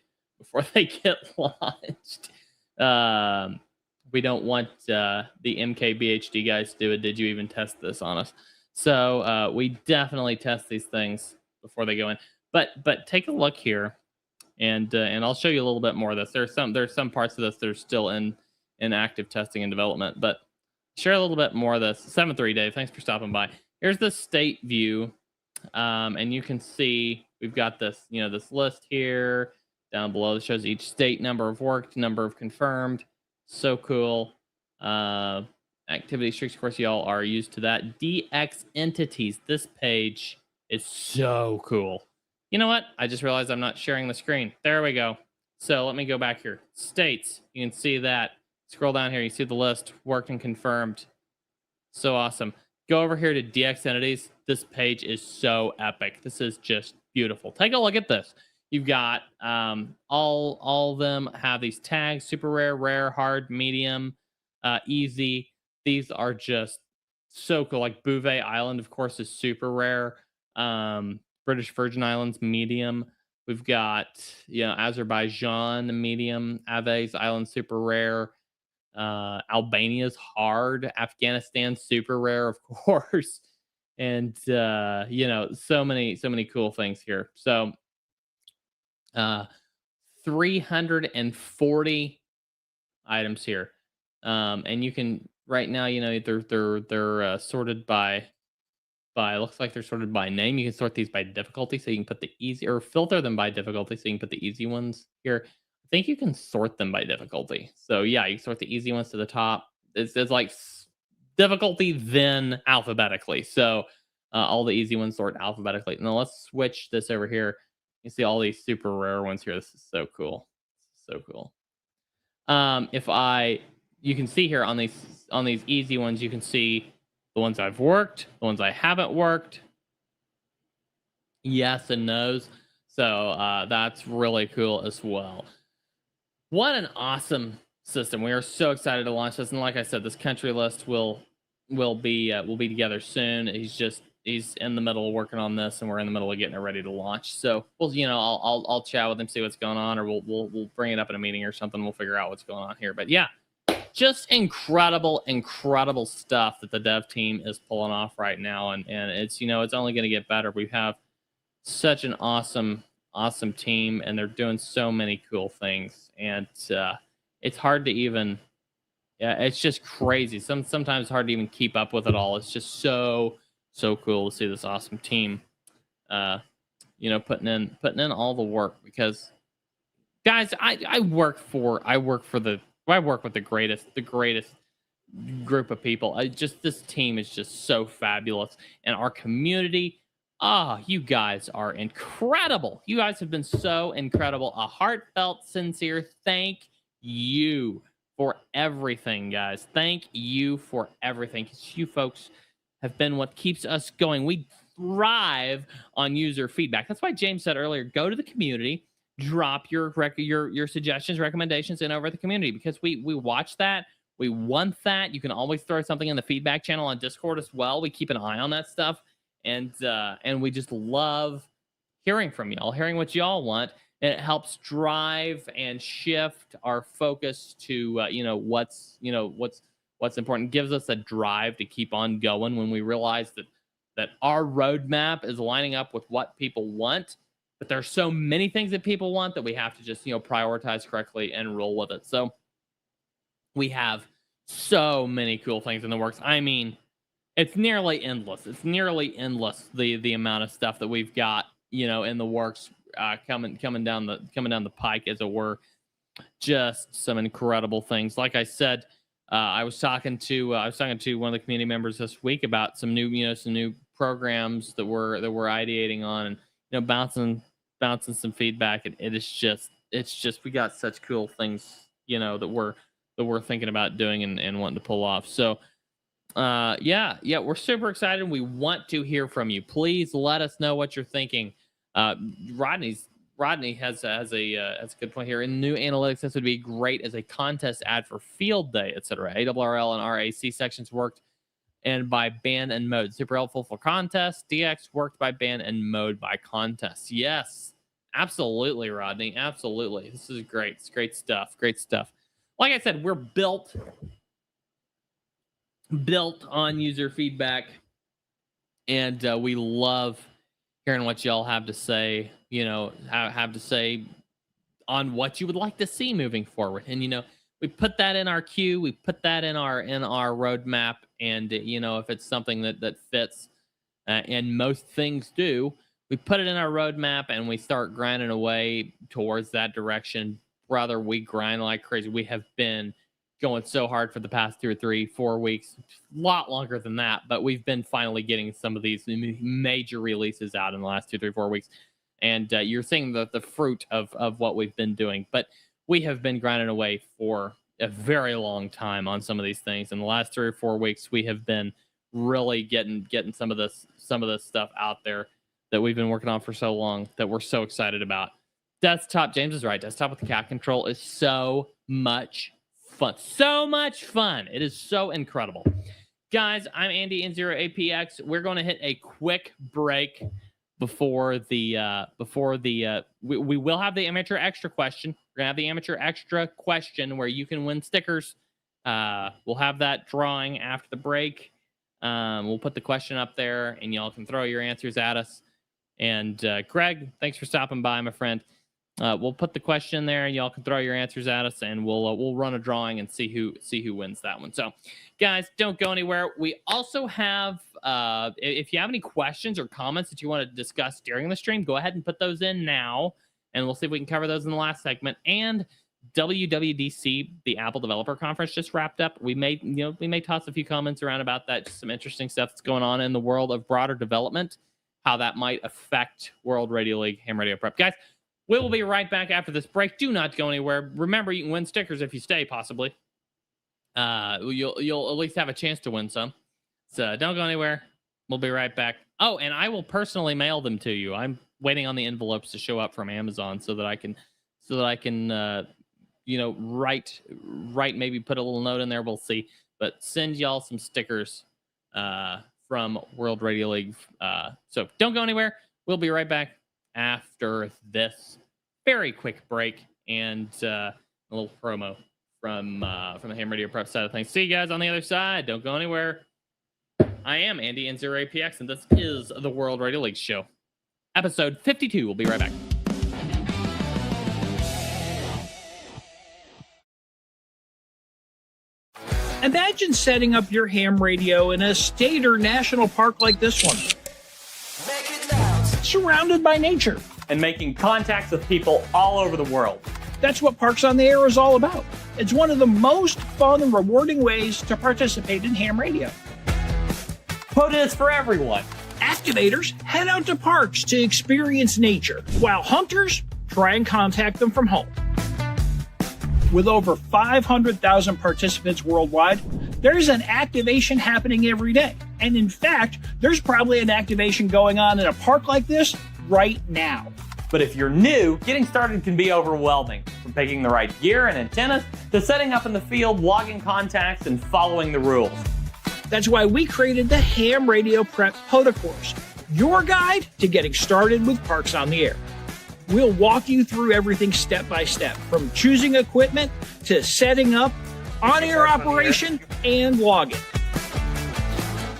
[SPEAKER 1] get launched. We don't want the MKBHD guys to do it. Did you even test this on us? So we definitely test these things before they go in. But take a look here. And I'll show you a little bit more of this. There's some parts of this that are still in active testing and development, but share a little bit more of this. 7-3 Dave, thanks for stopping by. Here's the state view, and you can see we've got this, this list here down below that shows each state, number of worked, number of confirmed. So cool. Activity streaks, of course, y'all are used to that. DX entities. This page is so cool. You know what? I just realized I'm not sharing the screen. There we go. So let me go back here. States. You can see that. Scroll down here. You see the list. Worked and confirmed. So awesome. Go over here to DX entities. This page is so epic. This is just beautiful. Take a look at this. You've got all of them have these tags: super rare, rare, hard, medium, easy. These are just so cool. Like Bouvet Island, of course, is super rare. British Virgin Islands, medium. We've got, Azerbaijan, medium. Aves Island, super rare. Albania's hard. Afghanistan, super rare, of course. And, so many cool things here. So, 340 items here. And you can, right now, they're sorted by looks like they're sorted by name. You can sort these by difficulty, so you can put the easy, or filter them by difficulty, so you can put the easy ones here. I think you can sort them by difficulty. So yeah, you sort the easy ones to the top. It's like difficulty, then alphabetically. So all the easy ones sort alphabetically. Now let's switch this over here. You see all these super rare ones here. This is so cool. So cool. You can see here on these easy ones, you can see the ones I've worked, the ones I haven't worked, yes and no's. So that's really cool as well. What an awesome system! We are so excited to launch this, and like I said, this country list will be together soon. He's in the middle of working on this, and we're in the middle of getting it ready to launch. So I'll chat with him, see what's going on, or we'll bring it up in a meeting or something. We'll figure out what's going on here. But yeah. Just incredible stuff that the dev team is pulling off right now, and it's it's only going to get better. We have such an awesome team, and they're doing so many cool things, and it's hard to even, it's just crazy. Sometimes it's hard to even keep up with it all. It's just so cool to see this awesome team, putting in all the work, because guys, I work with the greatest group of people. This team is just so fabulous, and our community, you guys are incredible. You guys have been so incredible. A heartfelt, sincere thank you for everything, guys. Thank you for everything, because you folks have been what keeps us going. We thrive on user feedback. That's why James said earlier, go to the community, drop your suggestions, recommendations in over the community, because we watch that. We want that. You can always throw something in the feedback channel on Discord as well. We keep an eye on that stuff, and we just love hearing from y'all, hearing what y'all want. And it helps drive and shift our focus to what's important. It gives us a drive to keep on going when we realize that our roadmap is lining up with what people want. But there's so many things that people want that we have to just prioritize correctly and roll with it. So we have so many cool things in the works. I mean, it's nearly endless. It's nearly endless, the amount of stuff that we've got in the works. Coming down the pike, as it were. Just some incredible things. Like I said, I was talking to one of the community members this week about some new programs that we're ideating on, and bouncing some feedback. And it's just we got such cool things that we're thinking about doing and wanting to pull off. So yeah, we're super excited. We want to hear from you. Please let us know what you're thinking. Rodney has a good point here. In new analytics, this would be great as a contest ad for field day, etc. ARRL and RAC sections worked and by band and mode. Super helpful for contests. DX worked by band and mode by contest. Yes, absolutely, Rodney. Absolutely. This is great. It's great stuff. Great stuff. Like I said, we're built on user feedback, and we love hearing what y'all have to say, have to say on what you would like to see moving forward. And, we put that in our queue, we put that in our roadmap. And, if it's something that fits, and most things do, we put it in our roadmap and we start grinding away towards that direction. Brother, we grind like crazy. We have been going so hard for the past 2 or 3, 4 weeks, a lot longer than that, but we've been finally getting some of these major releases out in the last 2, 3, 4 weeks, and you're seeing the fruit of what we've been doing. But we have been grinding away for a very long time on some of these things. In the last 3 or 4 weeks, we have been really getting some of this stuff out there that we've been working on for so long, that we're so excited about. Desktop, James is right. Desktop with the cat control is so much fun. So much fun. It is so incredible. Guys, I'm Andy N0APX. We're going to hit a quick break before we will have the amateur extra question. We're going to have the amateur extra question where you can win stickers. We'll have that drawing after the break. We'll put the question up there and y'all can throw your answers at us. And Greg, thanks for stopping by, my friend. We'll put the question there, and y'all can throw your answers at us, and we'll run a drawing and see who wins that one. So, guys, don't go anywhere. We also have, if you have any questions or comments that you want to discuss during the stream, go ahead and put those in now, and we'll see if we can cover those in the last segment. And WWDC, the Apple Developer Conference, just wrapped up. We may toss a few comments around about that. Just some interesting stuff that's going on in the world of broader development, how that might affect World Radio League Ham Radio Prep, guys. We will be right back after this break. Do not go anywhere. Remember, you can win stickers if you stay, possibly. You'll at least have a chance to win some. So don't go anywhere. We'll be right back. Oh, and I will personally mail them to you. I'm waiting on the envelopes to show up from Amazon so that I can write, maybe put a little note in there. We'll see. But send y'all some stickers from World Radio League. So don't go anywhere. We'll be right back after this very quick break and a little promo from the Ham Radio Prep side of things. See you guys on the other side. Don't go anywhere. I am Andy N0APX, and this is the World Radio League Show, episode 52. We'll be right back.
[SPEAKER 5] Imagine setting up your ham radio in a state or national park like this one, surrounded by nature,
[SPEAKER 1] and making contacts with people all over the world.
[SPEAKER 5] That's what Parks on the Air is all about. It's one of the most fun and rewarding ways to participate in ham radio.
[SPEAKER 1] Quota is for everyone.
[SPEAKER 5] Activators head out to parks to experience nature, while hunters try and contact them from home. With over 500,000 participants worldwide, there's an activation happening every day. And in fact, there's probably an activation going on in a park like this right now.
[SPEAKER 1] But if you're new, getting started can be overwhelming. From picking the right gear and antennas to setting up in the field, logging contacts, and following the rules.
[SPEAKER 5] That's why we created the Ham Radio Prep POTA course, your guide to getting started with parks on the air. We'll walk you through everything step by step, from choosing equipment to setting up, on-air operation, and logging.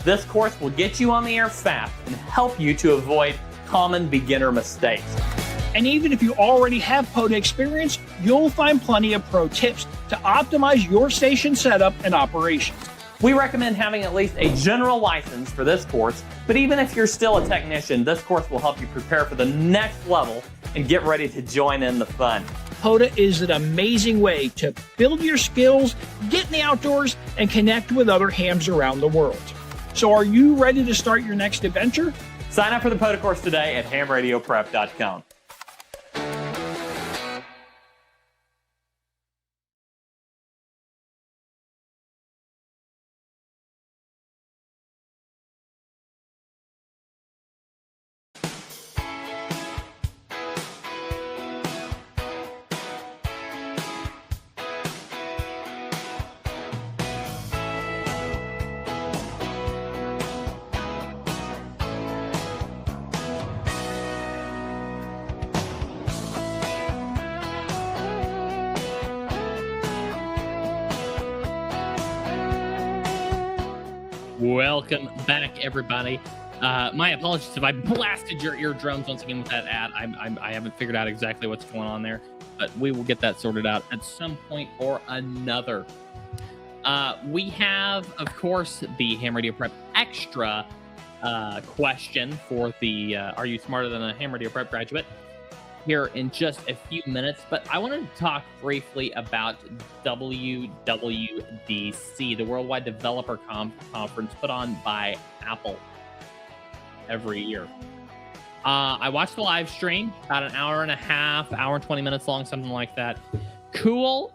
[SPEAKER 1] This course will get you on the air fast and help you to avoid common beginner mistakes.
[SPEAKER 5] And even if you already have POTA experience, you'll find plenty of pro tips to optimize your station setup and operations.
[SPEAKER 1] We recommend having at least a general license for this course, but even if you're still a technician, this course will help you prepare for the next level and get ready to join in the fun.
[SPEAKER 5] POTA is an amazing way to build your skills, get in the outdoors, and connect with other hams around the world. So are you ready to start your next adventure?
[SPEAKER 1] Sign up for the POTA course today at hamradioprep.com. Welcome back, everybody. My apologies if I blasted your eardrums once again with that ad. I haven't figured out exactly what's going on there, but we will get that sorted out at some point or another. We have, of course, the Ham Radio Prep Extra question for the Are You Smarter Than a Ham Radio Prep Graduate? Here in just a few minutes, but I wanted to talk briefly about WWDC, the Worldwide Developer Conference put on by Apple every year. I watched the live stream, about an hour and a half, hour and 20 minutes long, something like that. Cool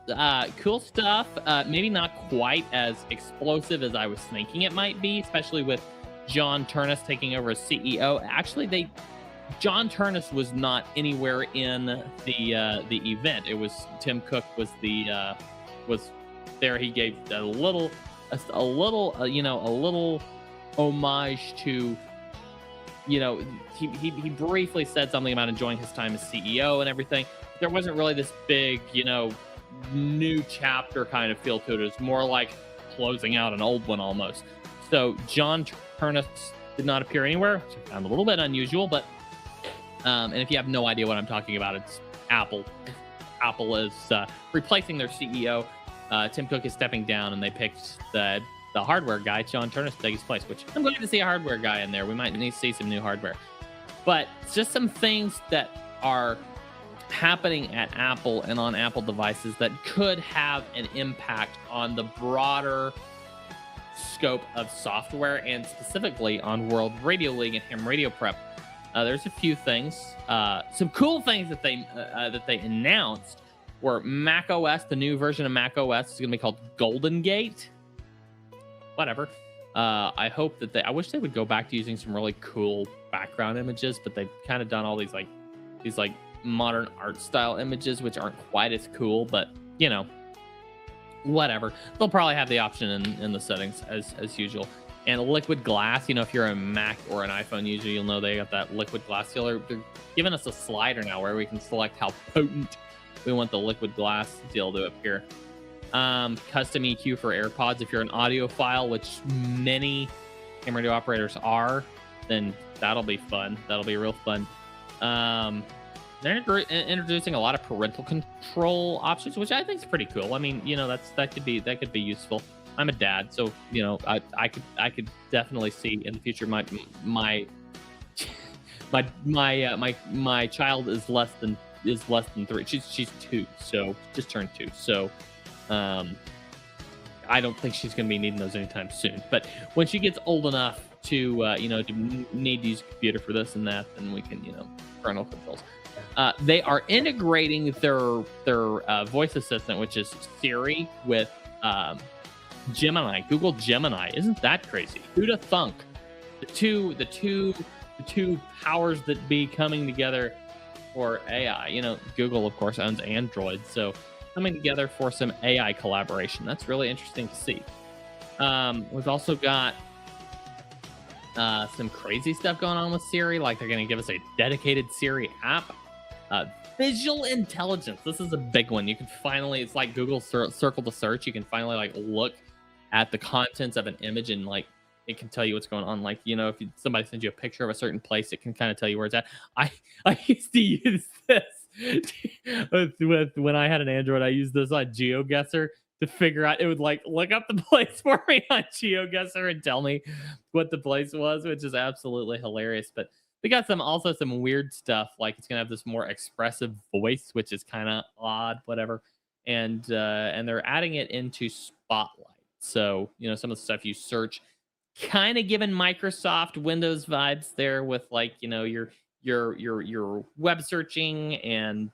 [SPEAKER 1] stuff. Maybe not quite as explosive as I was thinking it might be, especially with John Turnus taking over as CEO. Actually, John Turnus was not anywhere in the event. It was Tim Cook was there. He gave a little homage to, he briefly said something about enjoying his time as CEO and everything. There wasn't really this big, new chapter kind of feel to it. It was more like closing out an old one almost. So John Turnus did not appear anywhere, which I found a little bit unusual, but and if you have no idea what I'm talking about, it's Apple. Apple is replacing their CEO. Tim Cook is stepping down, and they picked the hardware guy, John Turnus, to take his place, which I'm glad to see a hardware guy in there. We might need to see some new hardware. But it's just some things that are happening at Apple and on Apple devices that could have an impact on the broader scope of software and specifically on World Radio League and Ham Radio Prep. There's a few things, some cool things that they announced were Mac OS. The new version of Mac OS is going to be called Golden Gate. Whatever. I hope that I wish they would go back to using some really cool background images, but they've kind of done all these modern art style images, which aren't quite as cool, but whatever. They'll probably have the option in the settings as usual. And liquid glass, if you're a Mac or an iPhone user, you'll know they got that liquid glass deal. They're giving us a slider now where we can select how potent we want the liquid glass deal to appear. Custom EQ for AirPods. If you're an audiophile, which many ham radio operators are, then that'll be fun. That'll be real fun. They're introducing a lot of parental control options, which I think is pretty cool. I mean, that could be useful. I'm a dad, so I could definitely see in the future my child is less than 3. She's 2, so just turned 2. So I don't think she's going to be needing those anytime soon. But when she gets old enough to to need to use a computer for this and that, then we can parental controls. They are integrating their voice assistant, which is Siri, with Gemini, Google Gemini. Isn't that crazy? Who'da thunk? The two powers that be coming together for AI. You know, Google, of course, owns Android, so coming together for some AI collaboration. That's really interesting to see. We've also got some crazy stuff going on with Siri, like they're going to give us a dedicated Siri app. Visual intelligence. This is a big one. You can finally, it's like Google circle to search. You can finally like look at the contents of an image and like it can tell you what's going on. Like, you know, if somebody sends you a picture of a certain place, it can kind of tell you where it's at. I used to use this with when I had an Android. I used this on GeoGuessr to figure out. It would like look up the place for me on GeoGuessr and tell me what the place was, which is absolutely hilarious. But they got also some weird stuff, like it's gonna have this more expressive voice, which is kind of odd, whatever. And they're adding it into Spotlight. So, you know, some of the stuff you search, kind of giving Microsoft Windows vibes there with like, you know, your web searching and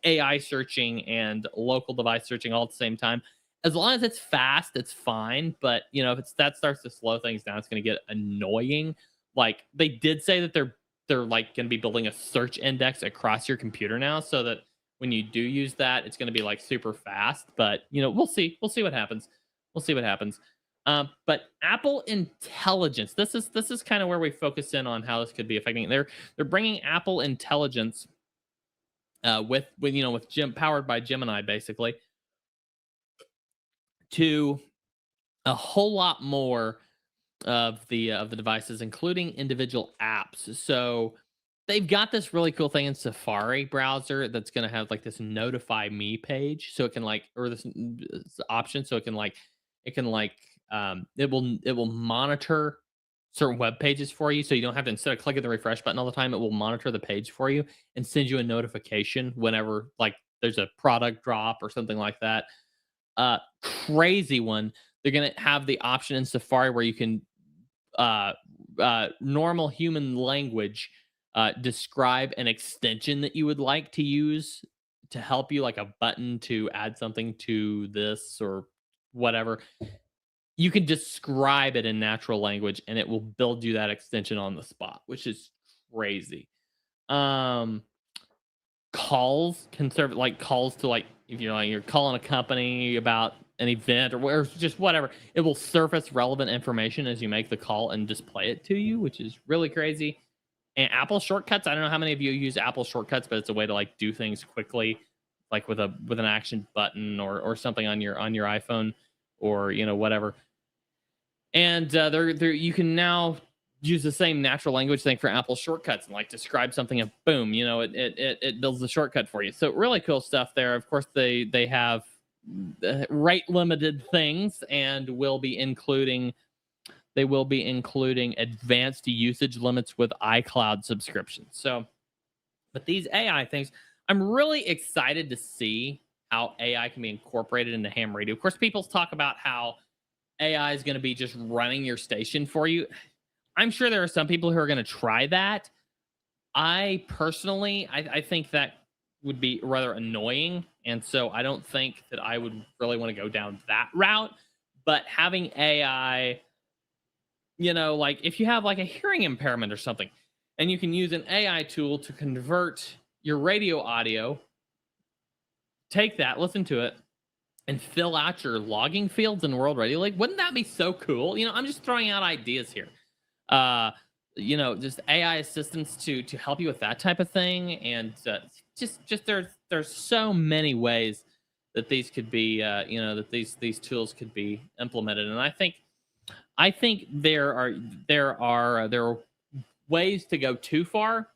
[SPEAKER 1] AI searching and local device searching all at the same time. As long as it's fast, it's fine. But you know, if that starts to slow things down, it's going to get annoying. Like they did say that they're like going to be building a search index across your computer now, so that when you do use that, it's going to be like super fast. But you know, we'll see what happens. We'll see what happens. But Apple Intelligence, this is kind of where we focus in on how this could be affecting. They're bringing Apple Intelligence with powered by Gemini, basically, to a whole lot more of the devices, including individual apps. So they've got this really cool thing in Safari browser that's going to have like this notify me page, so it can like, or this option, so it can it will monitor certain web pages for you, so you don't have to, instead of clicking the refresh button all the time, it will monitor the page for you and send you a notification whenever like there's a product drop or something like that. Crazy one. They're gonna have the option in Safari where you can normal human language describe an extension that you would like to use to help you, like a button to add something to this or whatever. You can describe it in natural language and it will build you that extension on the spot, which is crazy. Calls can serve like calls to, like, if you're calling a company about an event or just whatever, it will surface relevant information as you make the call and display it to you, which is really crazy. And Apple shortcuts, I don't know how many of you use Apple shortcuts, but it's a way to like do things quickly, like with an action button or something on your iPhone or, you know, whatever. And you can now use the same natural language thing for Apple shortcuts and like describe something and boom, you know, it builds the shortcut for you. So really cool stuff there. Of course, they have rate limited things and will be including advanced usage limits with iCloud subscriptions. So, but these AI things, I'm really excited to see how AI can be incorporated into ham radio. Of course, people talk about how AI is going to be just running your station for you. I'm sure there are some people who are going to try that. I personally, I think that would be rather annoying. And so I don't think that I would really want to go down that route. But having AI, you know, like if you have like a hearing impairment or something, and you can use an AI tool to convert your radio audio, take that, listen to it, and fill out your logging fields in World Radio Lake. Wouldn't that be so cool? You know, I'm just throwing out ideas here. You know, just AI assistants to help you with that type of thing. And just there's so many ways that these could be, you know, that these tools could be implemented. And I think there are ways to go too far,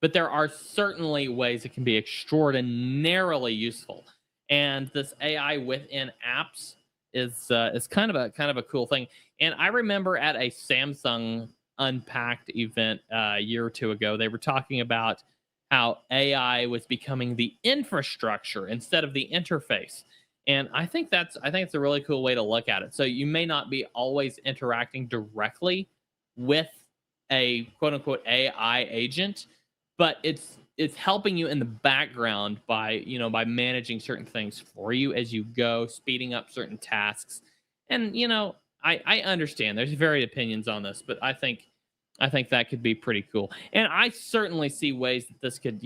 [SPEAKER 1] but there are certainly ways it can be extraordinarily useful. And this AI within apps is kind of a cool thing. And I remember at a Samsung Unpacked event a year or two ago, they were talking about how AI was becoming the infrastructure instead of the interface. And I think it's a really cool way to look at it. So you may not be always interacting directly with a quote unquote AI agent, but it's helping you in the background by managing certain things for you as you go, speeding up certain tasks And I understand there's varied opinions on this, but I think that could be pretty cool. And I certainly see ways that this could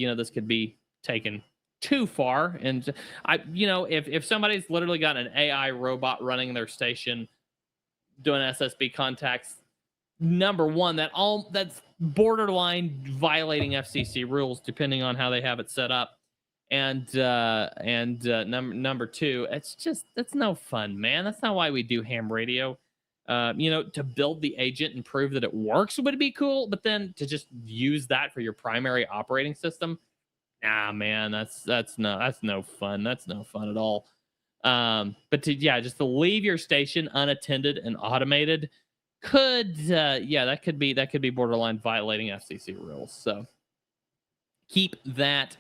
[SPEAKER 1] be taken too far. And if somebody's literally got an AI robot running their station doing SSB contacts, number one, that's borderline violating FCC rules, depending on how they have it set up. And number two, that's no fun, man. That's not why we do ham radio. To build the agent and prove that it works would be cool, but then to just use that for your primary operating system, nah, man, that's no fun. That's no fun at all. But just to leave your station unattended and automated that could be borderline violating FCC rules. So keep that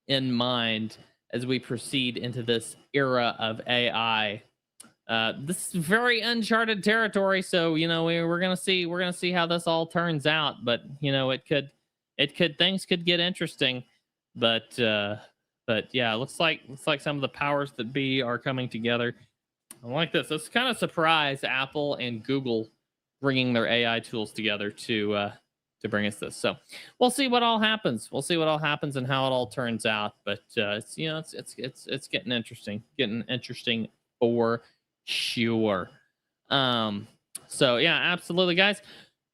[SPEAKER 1] in mind as we proceed into this era of AI. This is very uncharted territory, so we're gonna see how this all turns out. But things could get interesting. But yeah, looks like some of the powers that be are coming together. I like this. It's kind of surprised Apple and Google bringing their AI tools together to bring us this. So we'll see what all happens. We'll see what all happens and how it all turns out. But it's getting interesting for sure. So yeah, absolutely, guys.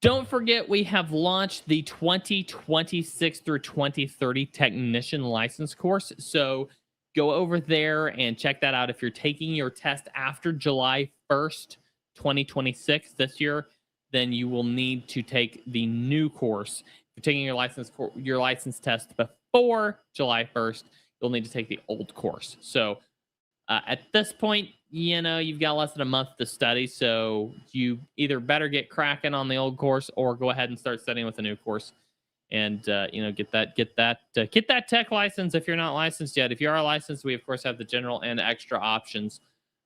[SPEAKER 1] Don't forget, we have launched the 2026 through 2030 technician license course. So go over there and check that out. If you're taking your test after July 1st, 2026 this year, then you will need to take the new course. If you're taking your license test before July 1st, you'll need to take the old course. So at this point, you've got less than a month to study, so you either better get cracking on the old course or go ahead and start studying with the new course, and get that tech license if you're not licensed yet. If you are licensed, we of course have the general and extra options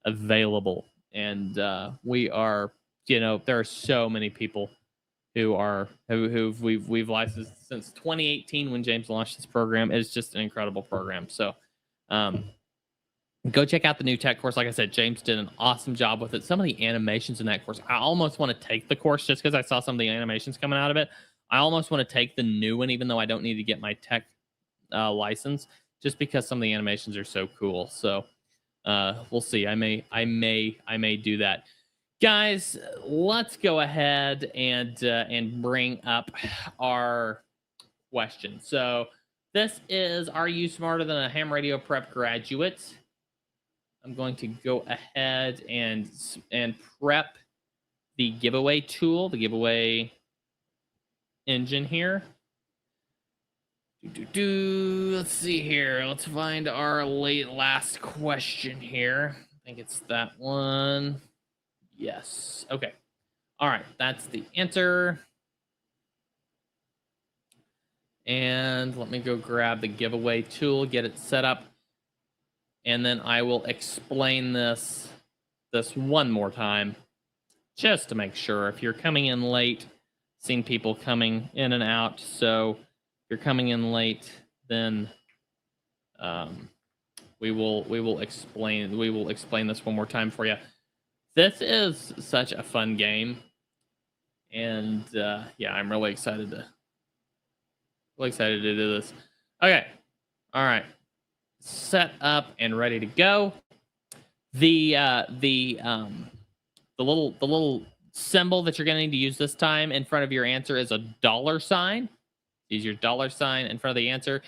[SPEAKER 1] available, and we are, there are so many people who we've licensed since 2018 when James launched this program. It's just an incredible program. So go check out the new tech course. Like I said, James did an awesome job with it. Some of the animations in that course, I almost want to take the course just because I saw some of the animations coming out of it. I almost want to take the new one, even though I don't need to get my tech license, just because some of the animations are so cool. So we'll see. I may do that. Guys, let's go ahead and bring up our question. So this is, are you smarter than a ham radio prep graduate? I'm going to go ahead and prep the giveaway tool, the giveaway engine here. Let's see here. Let's find our last question here. I think it's that one. Yes. Okay. All right. That's the answer. And let me go grab the giveaway tool, get it set up. And then I will explain this one more time, just to make sure. If you're coming in late, seen people coming in and out. So if you're coming in late, then we will explain this one more time for you. This is such a fun game, and yeah, I'm really excited to do this. Okay, all right. Set up and ready to go. The little symbol that you're going to need to use this time in front of your answer is a $sign. Use your $sign in front of the answer.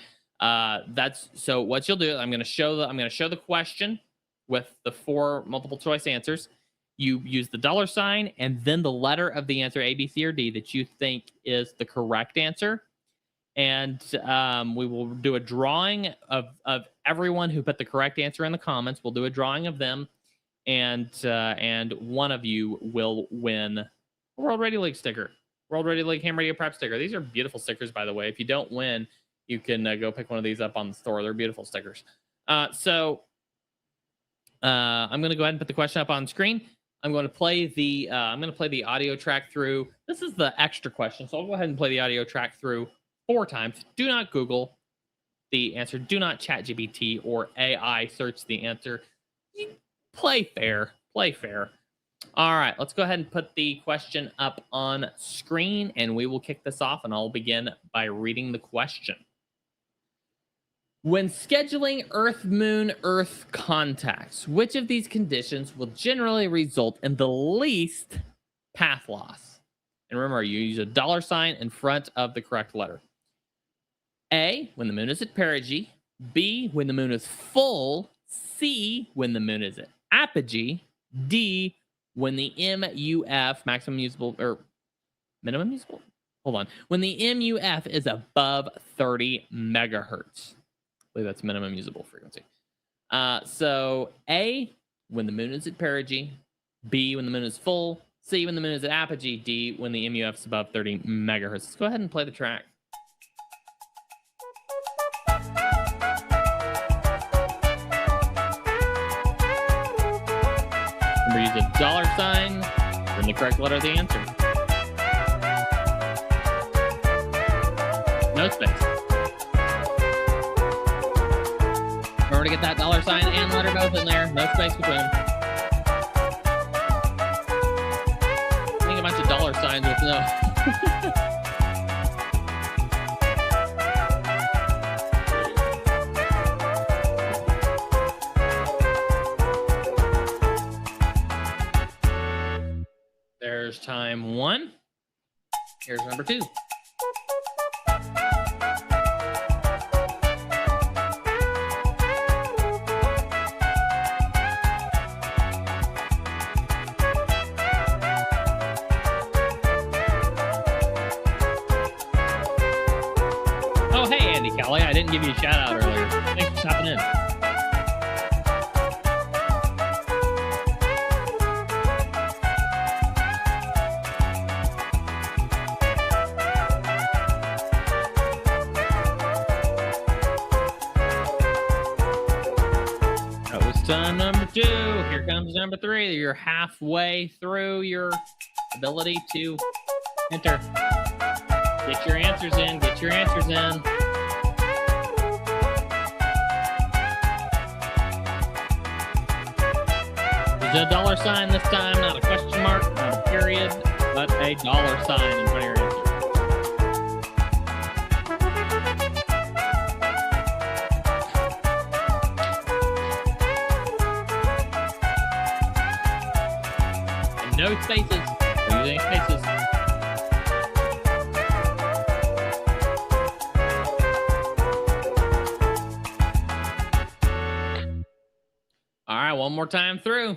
[SPEAKER 1] So what you'll do, I'm going to show the question with the 4 multiple choice answers. You use the $sign and then the letter of the answer, A, B, C, or D, that you think is the correct answer. And we will do a drawing of everyone who put the correct answer in the comments. We'll do a drawing of them, and one of you will win a World Radio League sticker, World Radio League Ham Radio Prep sticker. These are beautiful stickers, by the way. If you don't win, you can go pick one of these up on the store. They're beautiful stickers. So I'm going to go ahead and put the question up on screen. I'm going to play the audio track through. This is the extra question, so I'll go ahead and play the audio track through 4 times. Do not Google the answer. Do not ChatGPT or AI search the answer. Play fair. Play fair. All right, let's go ahead and put the question up on screen, and we will kick this off, and I'll begin by reading the question. When scheduling Earth-Moon-Earth contacts, which of these conditions will generally result in the least path loss? And remember, you use a $ in front of the correct letter. A, when the moon is at perigee. B, when the moon is full. C, when the moon is at apogee. D, when the MUF, maximum usable, or minimum usable? Hold on. When the MUF is above 30 megahertz. I believe that's minimum usable frequency. So A, when the moon is at perigee. B, when the moon is full. C, when the moon is at apogee. D, when the MUF is above 30 megahertz. Let's go ahead and play the track. Remember, use a $, and the correct letter of the answer. No space. Remember to get that $ and letter both in there. No space between them. I think a bunch of $ with no. There's time 1. Here's number 2. Oh, hey, Andy Kelly. I didn't give you a shout out earlier. Thanks for stopping in. Time number 2. Here comes number 3. You're halfway through your ability to enter. Get your answers in. Get your answers in. There's a $ this time, not a question mark, not a period, but a $, in front of your answer. No spaces. No using spaces. All right, one more time through.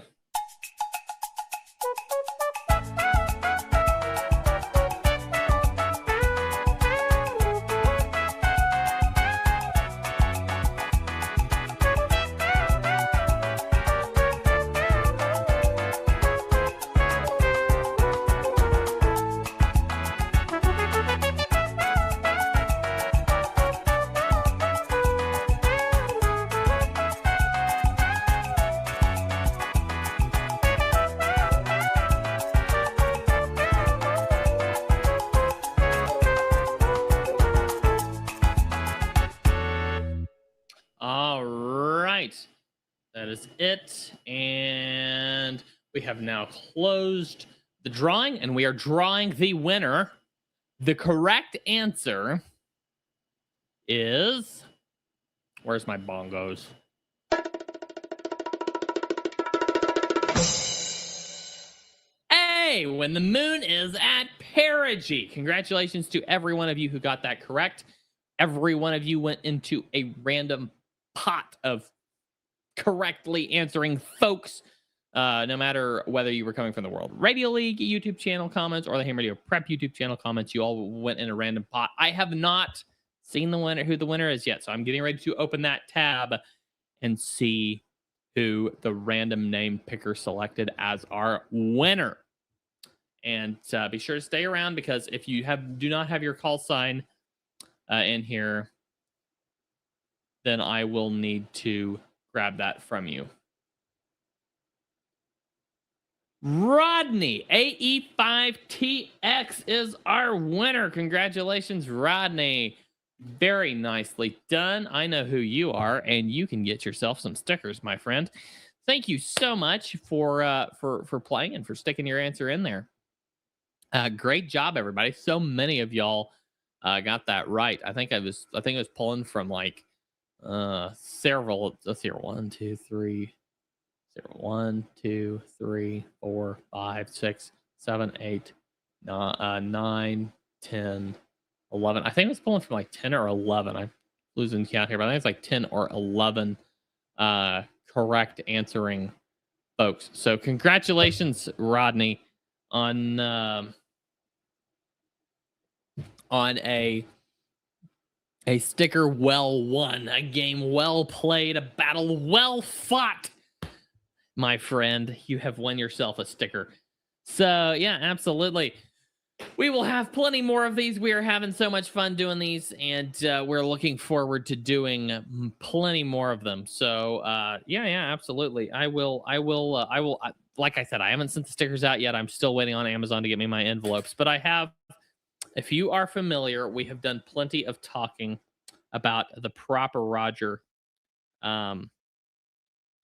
[SPEAKER 1] That is it. And we have now closed the drawing, and we are drawing the winner. The correct answer is... Where's my bongos? A, when the moon is at perigee. Congratulations to every one of you who got that correct. Every one of you went into a random pot of correctly answering folks, no matter whether you were coming from the World Radio League YouTube channel comments or the Ham Radio Prep YouTube channel comments. You all went in a random pot. I have not seen the winner, who the winner is yet, so I'm getting ready to open that tab and see who the random name picker selected as our winner. And be sure to stay around, because if you do not have your call sign in here, then I will need to grab that from you. Rodney, AE5TX is our winner. Congratulations, Rodney. Very nicely done. I know who you are, and you can get yourself some stickers, my friend. thank you so much for playing and for sticking your answer in there. Great job, everybody. So many of y'all got that right. I think I was pulling from like several. Let's see here. 1, 2, 3. 1, 2, 3, 4, 5, 6, 7, 8, 9, 10, 11. I think I was pulling from like 10 or 11. I'm losing count here, but I think it's like 10 or 11 correct answering folks. So congratulations, Rodney, on a sticker well won, a game well played, a battle well fought. My friend, you have won yourself a sticker. So yeah, absolutely. We will have plenty more of these. We are having so much fun doing these, and we're looking forward to doing plenty more of them. So yeah, absolutely. I will. Like I said, I haven't sent the stickers out yet. I'm still waiting on Amazon to get me my envelopes, but I have. If you are familiar, we have done plenty of talking about the proper Roger.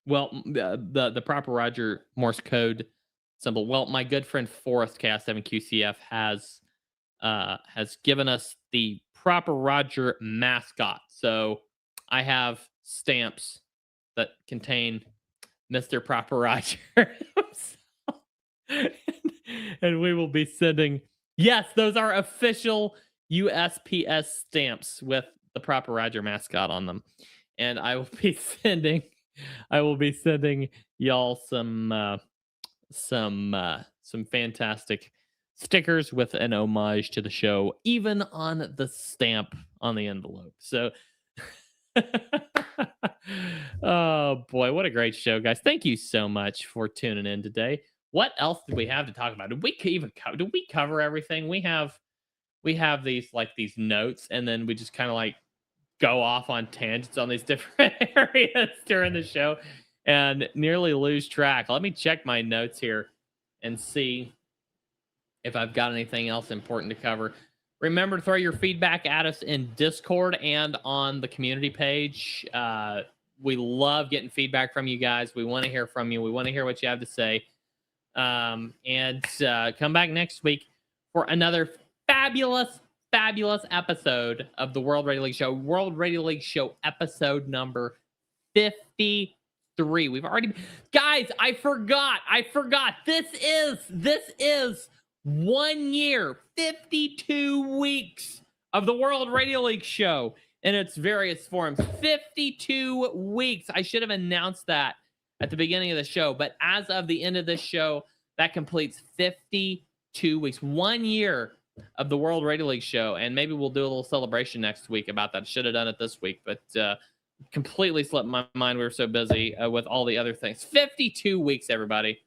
[SPEAKER 1] Well, the proper Roger Morse code symbol. Well, my good friend Forrest KS7QCF has given us the proper Roger mascot. So I have stamps that contain Mr. Proper Roger. And we will be sending. Yes, those are official USPS stamps with the Proper Roger mascot on them, and I will be sending y'all some fantastic stickers with an homage to the show, even on the stamp on the envelope. So, oh boy, what a great show, guys! Thank you so much for tuning in today. What else did we have to talk about? Did we cover everything? We have these notes, and then we just kind of like go off on tangents on these different areas during the show and nearly lose track. Let me check my notes here and see if I've got anything else important to cover. Remember to throw your feedback at us in Discord and on the community page. We love getting feedback from you guys. We want to hear from you. We want to hear what you have to say. And come back next week for another fabulous episode of the World Radio League Show. World Radio League Show episode number 53. We've already, guys, I forgot. This is 1 year, 52 weeks of the World Radio League Show in its various forms. 52 weeks. I should have announced that at the beginning of the show, but as of the end of this show, that completes 52 weeks, 1 year of the World Radio League Show, and maybe we'll do a little celebration next week about that. Should have done it this week, but completely slipped my mind. We were so busy with all the other things. 52 weeks, everybody.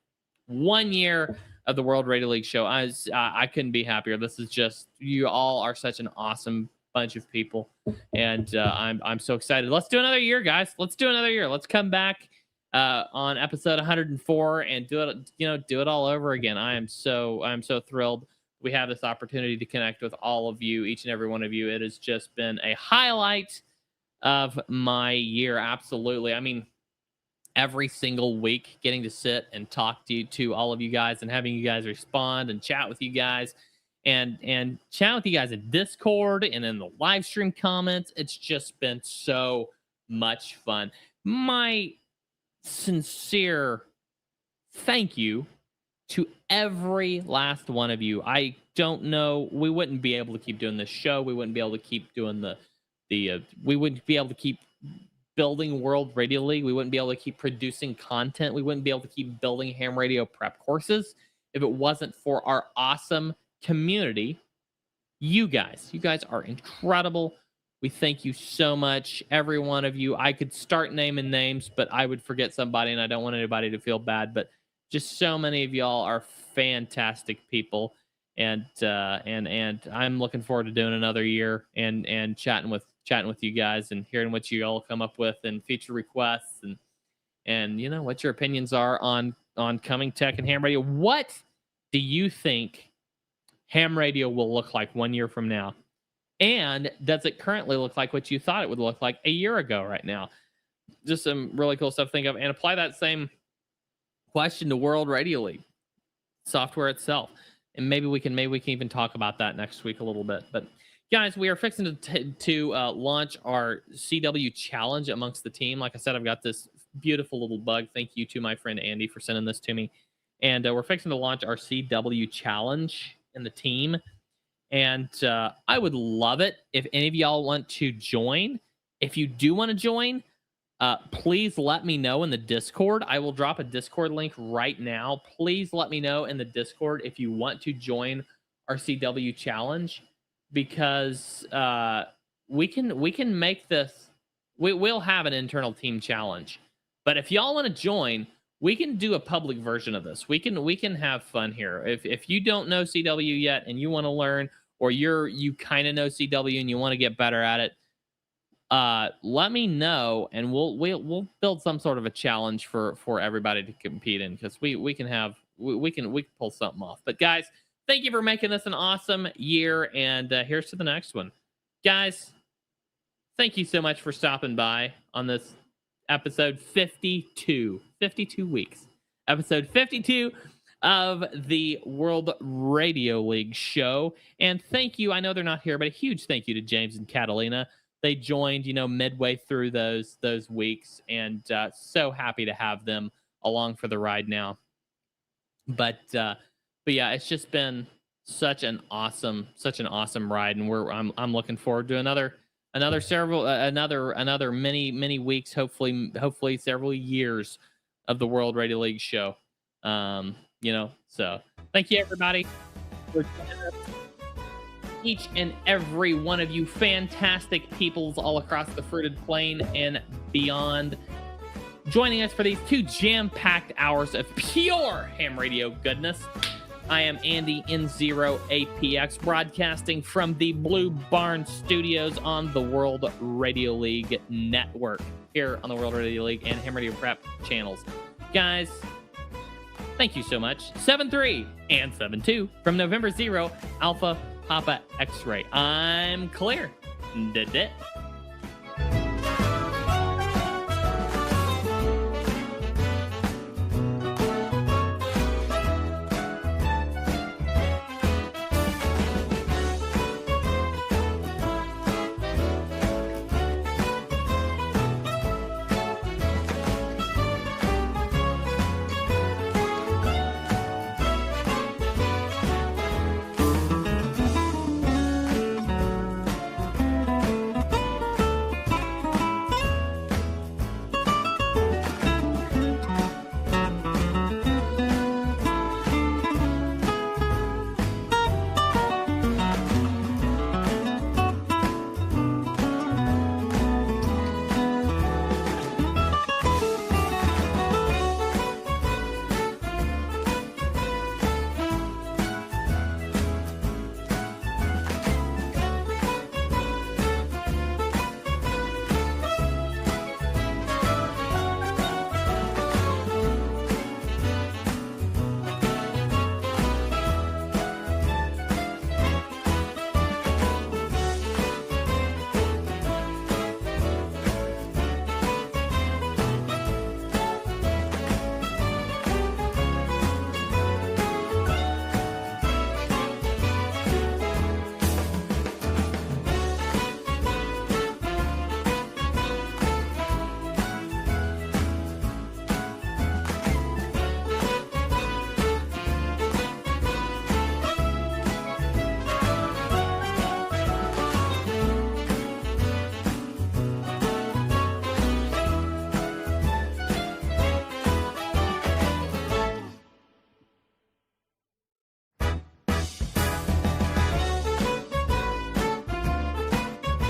[SPEAKER 1] 1 year of the World Radio League Show. I couldn't be happier. This is just, you all are such an awesome bunch of people, and I'm so excited. Let's do another year, guys. Let's do another year. Let's come back on episode 104 and do it all over again. I'm so thrilled we have this opportunity to connect with all of you, each and every one of you. It has just been a highlight of my year. Absolutely. I mean, every single week getting to sit and talk to all of you guys and having you guys respond and chat with you guys and chat with you guys in Discord and in the live stream comments. It's just been so much fun. My sincere thank you to every last one of you. I don't know, we wouldn't be able to keep doing this show. We wouldn't be able to keep doing we wouldn't be able to keep building World Radio League. We wouldn't be able to keep producing content. We wouldn't be able to keep building ham radio prep courses if it wasn't for our awesome community. You guys are incredible. We thank you so much, every one of you. I could start naming names, but I would forget somebody, and I don't want anybody to feel bad. But just so many of y'all are fantastic people, and I'm looking forward to doing another year and chatting with you guys and hearing what you all come up with and feature requests and you know what your opinions are on coming tech and ham radio. What do you think ham radio will look like 1 year from now? And does it currently look like what you thought it would look like a year ago right now? Just some really cool stuff to think of, and apply that same question to World Radio League software itself, and maybe we can even talk about that next week a little bit. But guys, we are fixing to launch our CW challenge amongst the team. Like I said, I've got this beautiful little bug. Thank you to my friend Andy for sending this to me. And we're fixing to launch our CW challenge in the team. And I would love it if any of y'all want to join. If you do want to join, please let me know in the Discord. I will drop a Discord link right now. Please let me know in the Discord if you want to join our CW challenge, because we can make this. We'll have an internal team challenge, but if y'all want to join, we can do a public version of this. We can have fun here. If you don't know CW yet and you want to learn, or you kind of know CW and you want to get better at it, let me know, and we'll build some sort of a challenge for everybody to compete in, because we can pull something off. But guys, thank you for making this an awesome year, and here's to the next one. Guys, thank you so much for stopping by on this episode 52 weeks, episode 52 of the World Radio League show. And thank you, I know they're not here, but a huge thank you to James and Catalina. They joined, midway through those weeks, and so happy to have them along for the ride now. But yeah, it's just been such an awesome ride, and I'm looking forward to another many weeks, hopefully several years of the World Radio League show. So thank you everybody for joining us. Each and every one of you fantastic peoples all across the fruited plain and beyond, joining us for these 2 jam-packed hours of pure ham radio goodness. I am Andy N0APX, broadcasting from the Blue Barn Studios on the World Radio League network, here on the World Radio League and Ham Radio Prep channels. Guys, thank you so much. 7-3 and 7-2 from November 0, Alpha Papa X-Ray. I'm clear. Did it.